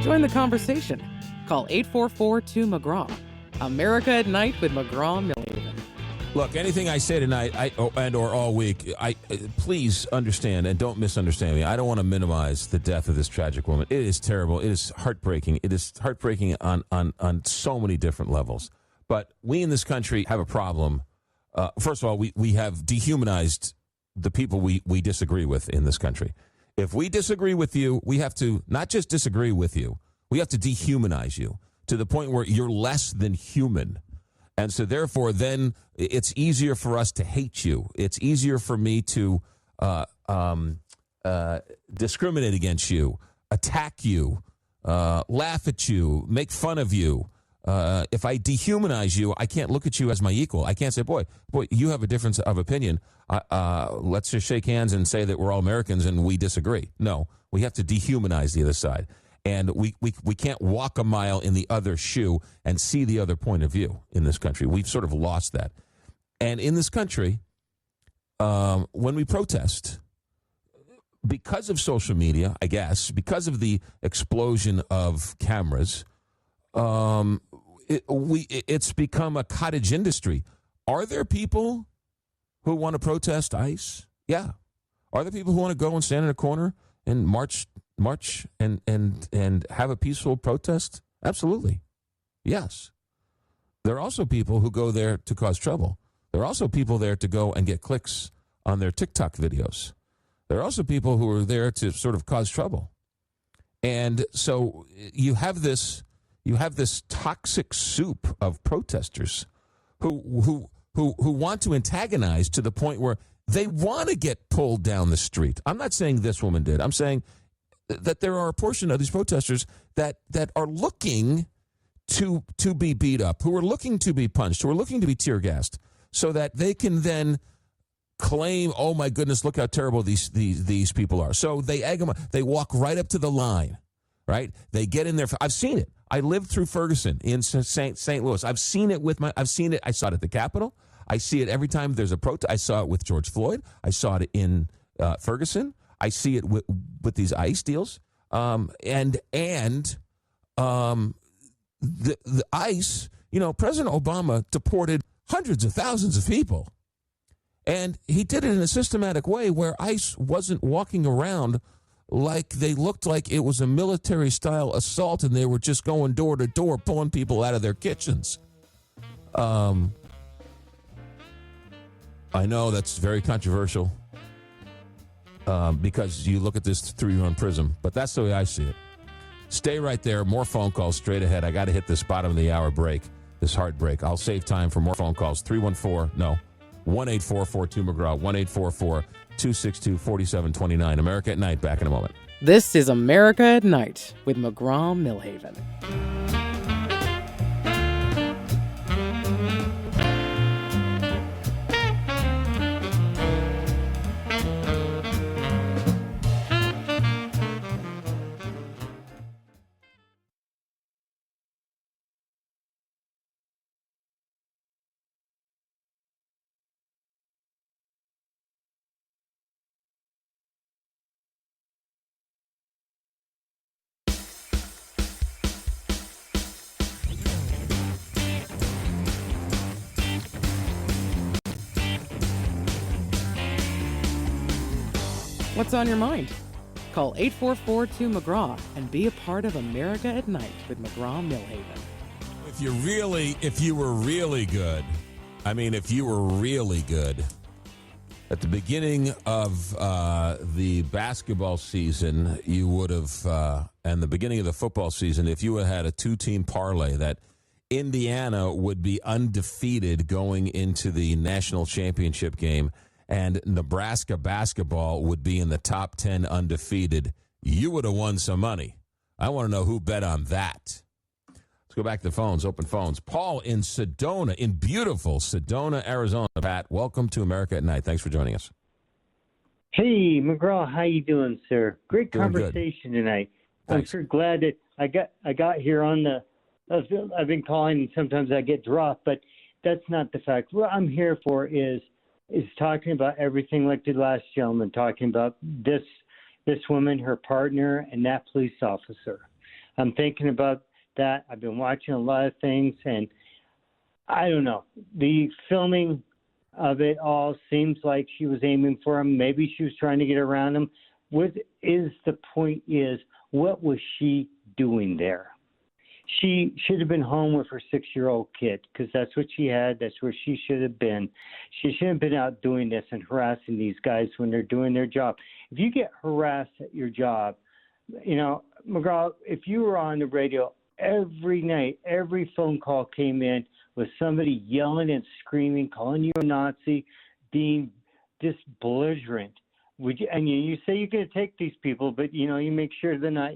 Join the conversation. Call 844-2-McGraw. America at Night with McGraw Millhaven. Look, anything I say tonight or all week, please understand and don't misunderstand me. I don't want to minimize the death of this tragic woman. It is terrible. It is heartbreaking. It is heartbreaking on so many different levels. But we in this country have a problem. First of all, we have dehumanized the people we disagree with in this country. If we disagree with you, we have to not just disagree with you, we have to dehumanize you to the point where you're less than human. And so therefore, then it's easier for us to hate you. It's easier for me to discriminate against you, attack you, laugh at you, make fun of you. If I dehumanize you, I can't look at you as my equal. I can't say, boy, you have a difference of opinion. Let's just shake hands and say that we're all Americans and we disagree. No, we have to dehumanize the other side. And we can't walk a mile in the other shoe and see the other point of view in this country. We've sort of lost that. And in this country, when we protest, because of social media, I guess, because of the explosion of cameras, it's become a cottage industry. Are there people who want to protest ICE? Yeah. Are there people who want to go and stand in a corner and march and have a peaceful protest? Absolutely. Yes. There are also people who go there to cause trouble. There are also people there to go and get clicks on their TikTok videos. There are also people who are there to sort of cause trouble. And so you have this toxic soup of protesters who want to antagonize to the point where they want to get pulled down the street. I'm not saying this woman did. I'm saying that there are a portion of these protesters that are looking to be beat up, who are looking to be punched, who are looking to be tear gassed, so that they can then claim, oh my goodness, look how terrible these people are. So they egg them. They walk right up to the line, right? They get in there. I've seen it. I lived through Ferguson in St. Louis. I've seen it. I saw it at the Capitol. I see it every time there's a protest. I saw it with George Floyd. I saw it in Ferguson. I see it with these ICE deals. The ICE, President Obama deported hundreds of thousands of people. And he did it in a systematic way where ICE wasn't walking around like they looked like it was a military-style assault and they were just going door to door, pulling people out of their kitchens. I know that's very controversial because you look at this through your own prism, but that's the way I see it. Stay right there. More phone calls straight ahead. I got to hit this bottom of the hour break, this heartbreak. I'll save time for more phone calls. 1-844-2-McGraw, 1-844-262-4729. America at Night, back in a moment. This is America at Night with McGraw Millhaven. What's on your mind? Call 844-2-McGraw and be a part of America at Night with McGraw Millhaven. If you were really good, at the beginning of the basketball season, you would have, and the beginning of the football season, if you had a two-team parlay that Indiana would be undefeated going into the national championship game, and Nebraska basketball would be in the top 10 undefeated, you would have won some money. I want to know who bet on that. Let's go back to the phones, open phones. Paul in Sedona, in beautiful Sedona, Arizona. Pat, welcome to America at Night. Thanks for joining us. Hey, McGraw, how you doing, sir? Great Doing conversation tonight. Thanks. I'm sure glad that I got here on the. I've been calling, and sometimes I get dropped, but that's not the fact. What I'm here for is talking about everything like the last gentleman, talking about this woman, her partner, and that police officer. I'm thinking about that. I've been watching a lot of things, and I don't know. The filming of it all seems like she was aiming for him. Maybe she was trying to get around him. What was she doing there? She should have been home with her 6-year-old kid because that's what she had. That's where she should have been. She shouldn't have been out doing this and harassing these guys when they're doing their job. If you get harassed at your job, McGraw, if you were on the radio every night, every phone call came in with somebody yelling and screaming, calling you a Nazi, being just belligerent. would you? And you say you're going to take these people, but you make sure they're not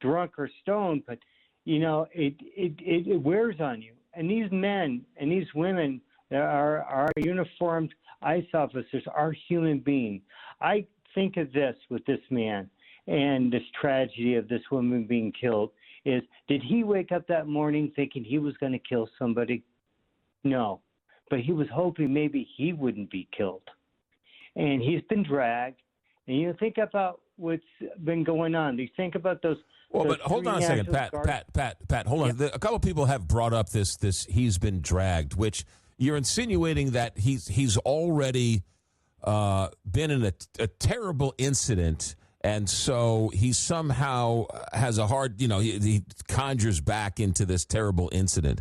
drunk or stoned. But it wears on you. And these men and these women that are uniformed ICE officers are human beings. I think of this with this man and this tragedy of this woman being killed is, did he wake up that morning thinking he was going to kill somebody? No. But he was hoping maybe he wouldn't be killed. And he's been dragged. And think about what's been going on. You think about those. Well, but hold on a second, Pat, hold on. A couple of people have brought up this he's been dragged, which you're insinuating that he's already been in a terrible incident, and so he somehow has a hard, he conjures back into this terrible incident.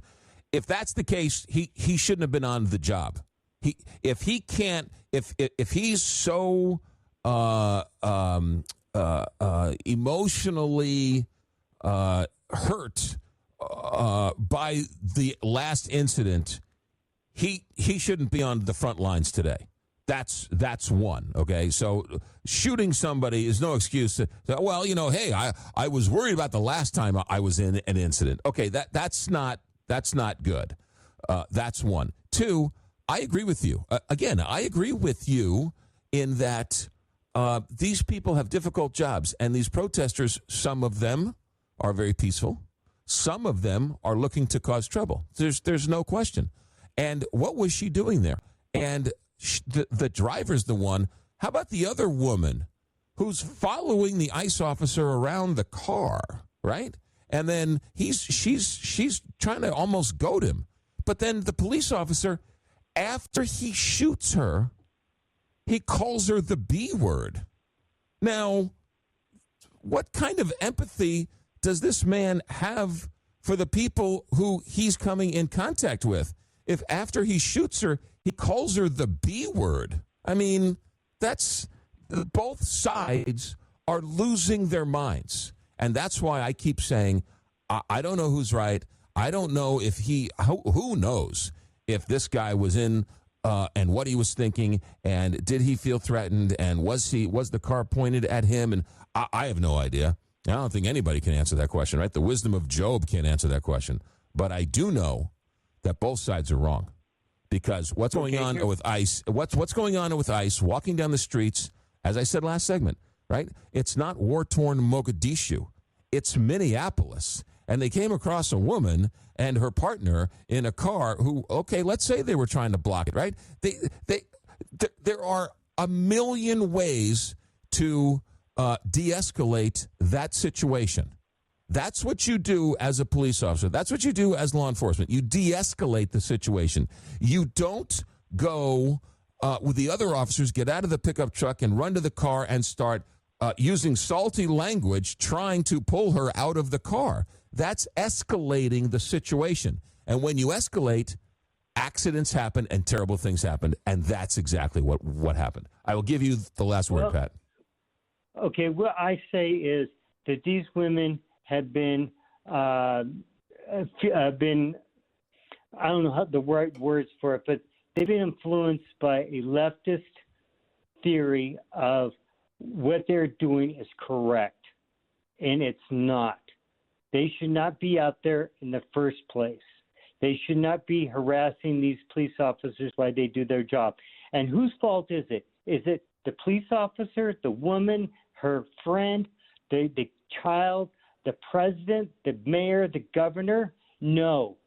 If that's the case, he shouldn't have been on the job. If he's so emotionally hurt by the last incident, he shouldn't be on the front lines today. That's one. Okay, so shooting somebody is no excuse to, well, hey, I was worried about the last time I was in an incident. Okay, that's not good. That's one. Two, I agree with you. Again, I agree with you in that these people have difficult jobs, and these protesters, some of them are very peaceful. Some of them are looking to cause trouble. There's no question. And what was she doing there? And the driver's the one. How about the other woman who's following the ICE officer around the car, right? And then she's trying to almost goad him. But then the police officer, after he shoots her, he calls her the B word. Now, what kind of empathy does this man have for the people who he's coming in contact with? If after he shoots her, he calls her the B word. I mean, that's both sides are losing their minds. And that's why I keep saying, I don't know who's right. I don't know if who knows if this guy was in and what he was thinking, and did he feel threatened, and was the car pointed at him? And I have no idea. I don't think anybody can answer that question, right? The wisdom of Job can't answer that question. But I do know that both sides are wrong, because what's going on with ICE? What's going on with ICE walking down the streets? As I said last segment, right? It's not war-torn Mogadishu. It's Minneapolis. And they came across a woman and her partner in a car who, okay, let's say they were trying to block it, right? There are a million ways to de-escalate that situation. That's what you do as a police officer. That's what you do as law enforcement. You de-escalate the situation. You don't go with the other officers, get out of the pickup truck and run to the car and start using salty language trying to pull her out of the car. That's escalating the situation. And when you escalate, accidents happen and terrible things happen. And that's exactly what happened. I will give you the last word, Pat. Okay, what I say is that these women have been, I don't know how the right words for it, but they've been influenced by a leftist theory of what they're doing is correct, and it's not. They should not be out there in the first place. They should not be harassing these police officers while they do their job. And whose fault is it? Is it the police officer, the woman, her friend, the child, the president, the mayor, the governor? No.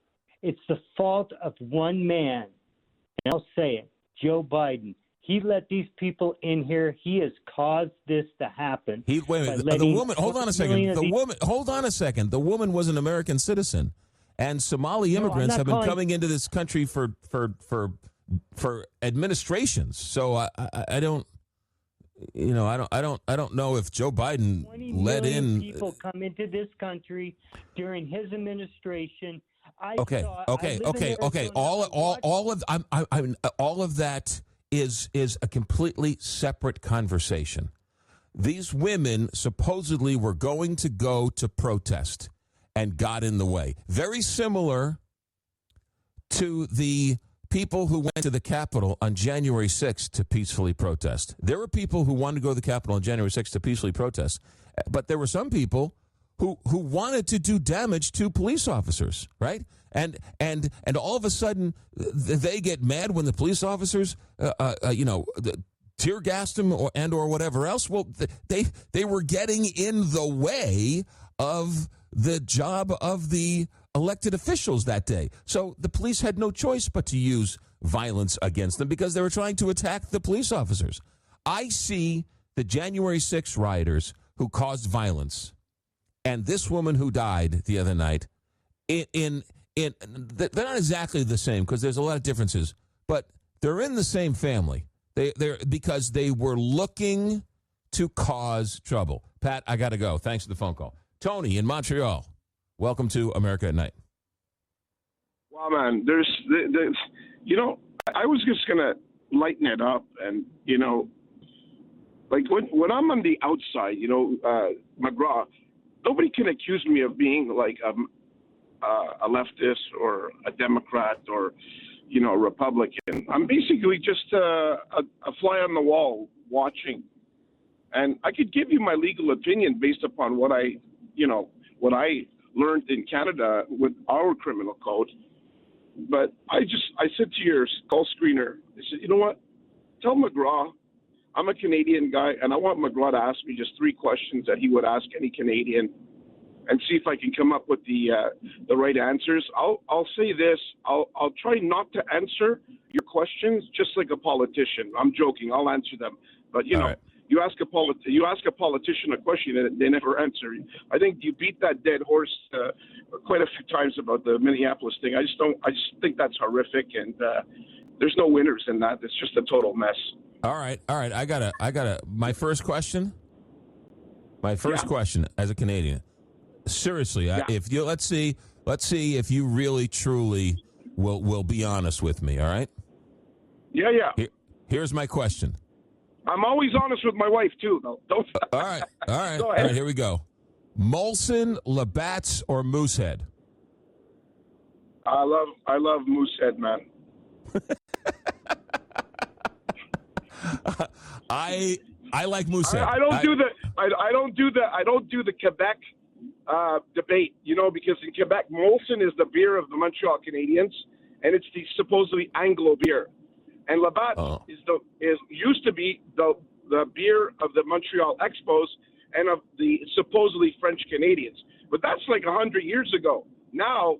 It's the fault of one man. And I'll say it, Joe Biden. He let these people in here. He has caused this to happen. Wait a minute. The woman, hold on a second. Hold on a second. The woman was an American citizen, and Somali immigrants have been coming into this country for administrations. So I don't know if Joe Biden 20 let million in people come into this country during his administration. Okay. All of that is a completely separate conversation. These women supposedly were going to go to protest and got in the way. Very similar to the people who went to the Capitol on January 6th to peacefully protest. There were people who wanted to go to the Capitol on January 6th to peacefully protest, but there were some people who wanted to do damage to police officers, right? And all of a sudden they get mad when the police officers, tear gassed them or whatever else. Well, they were getting in the way of the job of the elected officials that day. So the police had no choice but to use violence against them because they were trying to attack the police officers. I see the January 6th rioters who caused violence and this woman who died the other night they're not exactly the same because there's a lot of differences, but they're in the same family. They're because they were looking to cause trouble. Pat, I got to go. Thanks for the phone call. Tony in Montreal, welcome to America at Night. Wow, man, there's I was just going to lighten it up and, like when I'm on the outside, McGraw, nobody can accuse me of being like a leftist or a Democrat or, a Republican. I'm basically just a fly on the wall watching. And I could give you my legal opinion based upon what I learned in Canada with our criminal code. But I said to your call screener, I said, you know what? Tell McGraw I'm a Canadian guy, and I want McGraw to ask me just 3 questions that he would ask any Canadian and see if I can come up with the right answers. I'll say this. I'll try not to answer your questions just like a politician. I'm joking. I'll answer them. But, right. You ask a politician a question and they never answer. I think you beat that dead horse quite a few times about the Minneapolis thing. I just think that's horrific, and there's no winners in that. It's just a total mess. All right. I got my first question. My first question as a Canadian. Seriously, if you let's see if you really truly will be honest with me. All right. Yeah. Here's my question. I'm always honest with my wife too, though. Don't. All right. All right. Here we go. Molson, Labatt's, or Moosehead? I love Moosehead, man. I like Moosehead. I don't do the Quebec debate, because in Quebec, Molson is the beer of the Montreal Canadiens, and it's the supposedly Anglo beer. And Labatt used to be the beer of the Montreal Expos and of the supposedly French Canadians. But that's like 100 years ago. Now,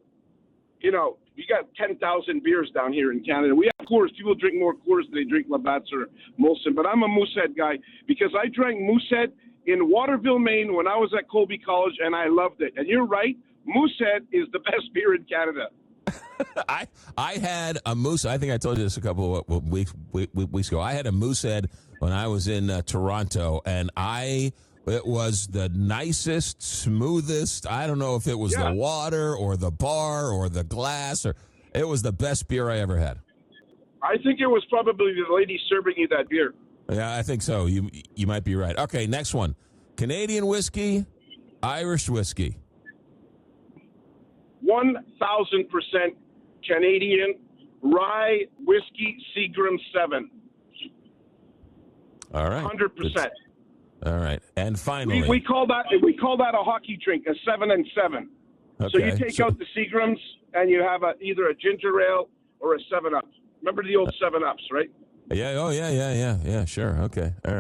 you got 10,000 beers down here in Canada. We have Coors. People drink more Coors than they drink Labatt's or Molson. But I'm a Moosehead guy because I drank Moosehead in Waterville, Maine when I was at Colby College, and I loved it. And you're right, Moosehead is the best beer in Canada. I had a moose. I think I told you this a couple of weeks ago. I had a Moosehead when I was in Toronto, and it was the nicest, smoothest. I don't know if it was the water or the bar or the glass, or it was the best beer I ever had. I think it was probably the lady serving you that beer. Yeah, I think so. You might be right. Okay, next one. Canadian whiskey, Irish whiskey. 1,000% Canadian rye whiskey Seagram 7. All right. 100%. All right. And finally, we call that a hockey drink, a 7 and 7. Okay. So you take out the Seagrams and you have either a ginger ale or a 7-Up. Remember the old 7-Ups, right? Yeah. Oh, yeah. Sure. Okay. All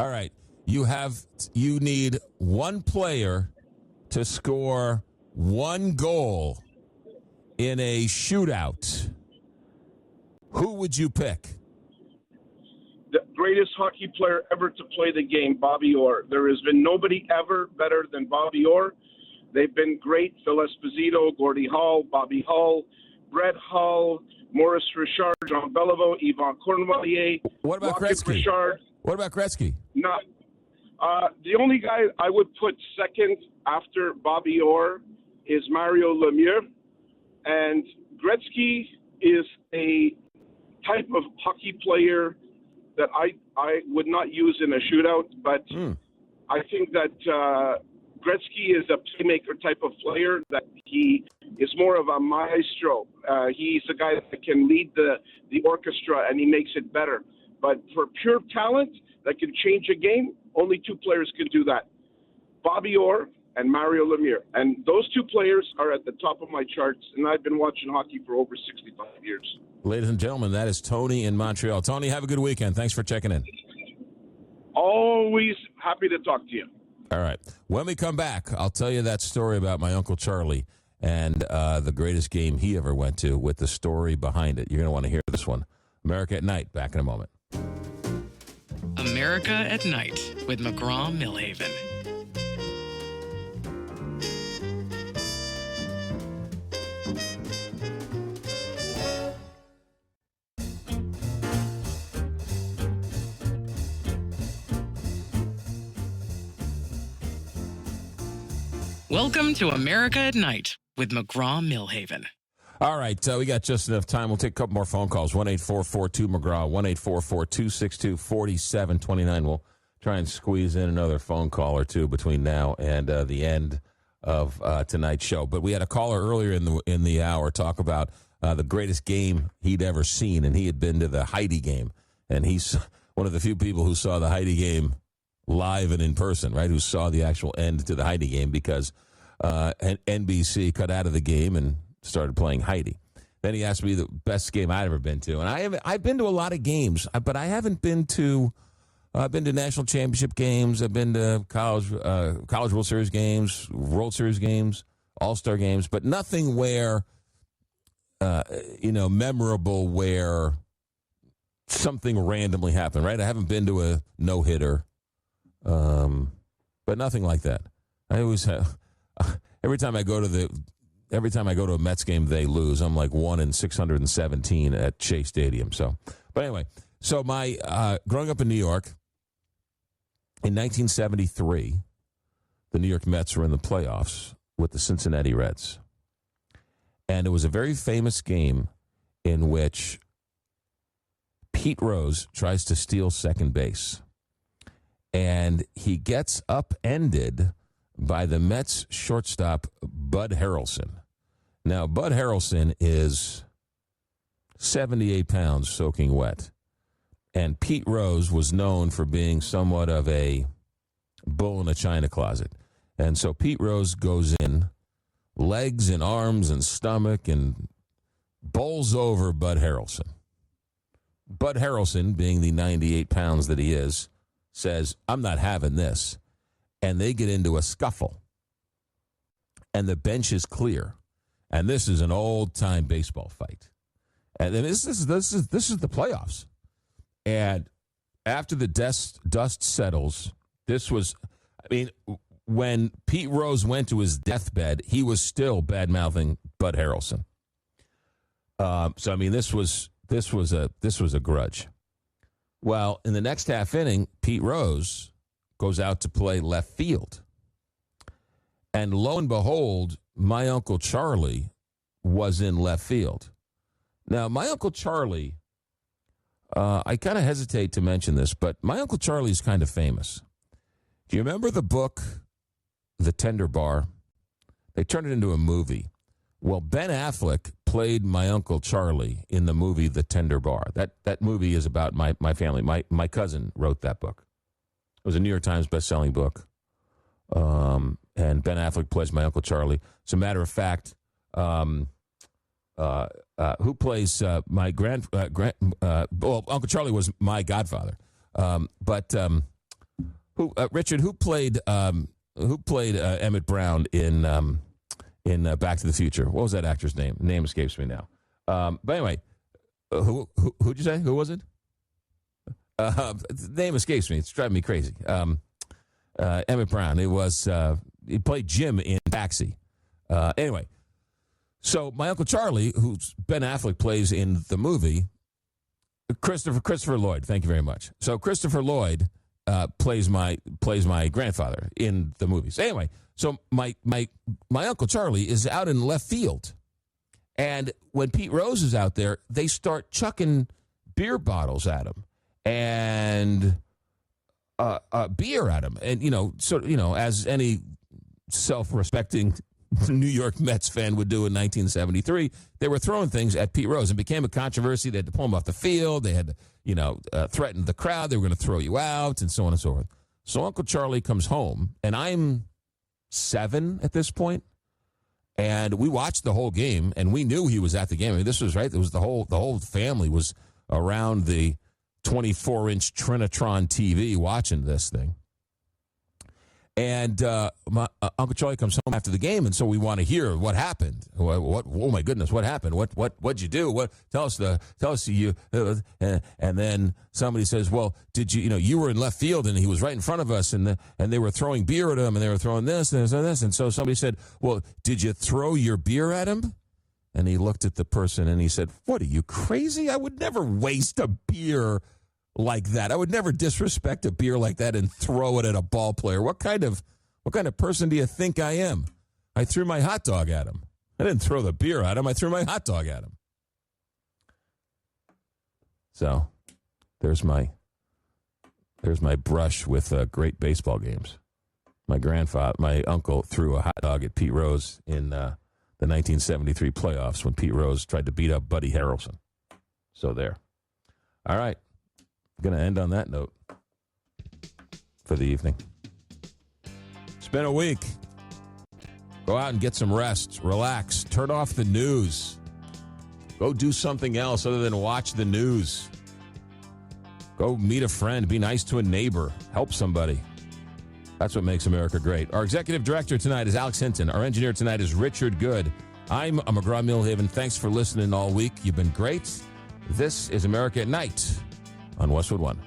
right. You need one player to score 1 goal in a shootout. Who would you pick? The greatest hockey player ever to play the game, Bobby Orr. There has been nobody ever better than Bobby Orr. They've been great. Phil Esposito, Gordie Howe, Bobby Hull, Brett Hull, Maurice Richard, Jean Beliveau, Yvan Cornwallier. What about Gretzky? Richard. What about Gretzky? No. The only guy I would put second after Bobby Orr is Mario Lemieux. And Gretzky is a type of hockey player that I would not use in a shootout, but I think that Gretzky is a playmaker type of player, that he is more of a maestro. He's a guy that can lead the orchestra, and he makes it better. But for pure talent that can change a game, only two players can do that, Bobby Orr and Mario Lemieux. And those two players are at the top of my charts, and I've been watching hockey for over 65 years. Ladies and gentlemen, that is Tony in Montreal. Tony, have a good weekend. Thanks for checking in. Always happy to talk to you. All right. When we come back, I'll tell you that story about my Uncle Charlie and the greatest game he ever went to with the story behind it. You're going to want to hear this one. America at Night. Back in a moment. America at Night with McGraw Millhaven. Welcome to America at Night with McGraw Millhaven. All right, we got just enough time. We'll take a couple more phone calls. 1-844-2-McGraw, 1-844-262-4729. We'll try and squeeze in another phone call or two between now and the end of tonight's show. But we had a caller earlier in the hour talk about the greatest game he'd ever seen, and he had been to the Heidi game. And he's one of the few people who saw the Heidi game live and in person, right, who saw the actual end to the Heidi game because NBC cut out of the game and started playing Heidi. Then he asked me the best game I'd ever been to. And I've been to a lot of games, but I haven't been to I've been to national championship games. I've been to college World Series games, World Series games, All-Star games, but nothing where, memorable where something randomly happened, right? I haven't been to a no-hitter. But nothing like that. I always have. Every time I go to a Mets game, they lose. I'm like 1 in 617 at Shea Stadium. But anyway, my growing up in New York in 1973, the New York Mets were in the playoffs with the Cincinnati Reds, and it was a very famous game in which Pete Rose tries to steal second base. And he gets upended by the Mets shortstop, Bud Harrelson. Now, Bud Harrelson is 78 pounds soaking wet. And Pete Rose was known for being somewhat of a bull in a china closet. And so Pete Rose goes in, legs and arms and stomach, and bowls over Bud Harrelson. Bud Harrelson, being the 98 pounds that he is, says, "I'm not having this." And they get into a scuffle. And the bench is clear. And this is an old-time baseball fight. And then this is the playoffs. And after the dust settles, when Pete Rose went to his deathbed, he was still bad-mouthing Bud Harrelson. This was a grudge. Well, in the next half inning, Pete Rose goes out to play left field. And lo and behold, my Uncle Charlie was in left field. Now, my Uncle Charlie, I kind of hesitate to mention this, but my Uncle Charlie is kind of famous. Do you remember the book, The Tender Bar? They turned it into a movie. Well, Ben Affleck played my Uncle Charlie in the movie The Tender Bar. That movie is about my family. My cousin wrote that book. It was a New York Times best-selling book. And Ben Affleck plays my Uncle Charlie. As a matter of fact, who plays my Uncle Charlie was my godfather. Richard, who played Emmett Brown in Back to the Future? What was that actor's name? Name escapes me now. But anyway, who'd you say? Who was it? The name escapes me. It's driving me crazy. Emmett Brown. It was he played Jim in Taxi. Anyway, so my Uncle Charlie, who Ben Affleck plays in the movie, Christopher Lloyd. Thank you very much. So Christopher Lloyd plays my grandfather in the movie. So anyway, so my Uncle Charlie is out in left field, and when Pete Rose is out there, they start chucking beer bottles at him and beer at him, and as any self-respecting New York Mets fan would do in 1973. They were throwing things at Pete Rose and became a controversy. They had to pull him off the field. They had to, threaten the crowd. They were going to throw you out and so on and so forth. So Uncle Charlie comes home, and I'm 7 at this point, and we watched the whole game, and we knew he was at the game. I mean, this was right. It was the whole family was around the 24-inch Trinitron TV watching this thing. And my Uncle Charlie comes home after the game, and so we want to hear what happened. What? Oh my goodness, what happened? What'd you do? What? Tell us you. And then somebody says, "Well, did you? You were in left field, and he was right in front of us, and they were throwing beer at him, and they were throwing this and this." And so somebody said, "Well, did you throw your beer at him?" And he looked at the person and he said, "What, are you crazy? I would never waste a beer like that. I would never disrespect a beer like that and throw it at a ball player. What kind of person do you think I am? I threw my hot dog at him. I didn't throw the beer at him. I threw my hot dog at him." So there's my brush with great baseball games. My uncle threw a hot dog at Pete Rose in the 1973 playoffs when Pete Rose tried to beat up Buddy Harrelson. So there. All right. Going to end on that note for the evening. It's been a week. Go out and get some rest. Relax. Turn off the news. Go do something else other than watch the news. Go meet a friend. Be nice to a neighbor. Help somebody. That's what makes America great. Our executive director tonight is Alex Hinton. Our engineer tonight is Richard Good. I'm McGraw Millhaven. Thanks for listening all week. You've been great. This is America at Night on Westwood One.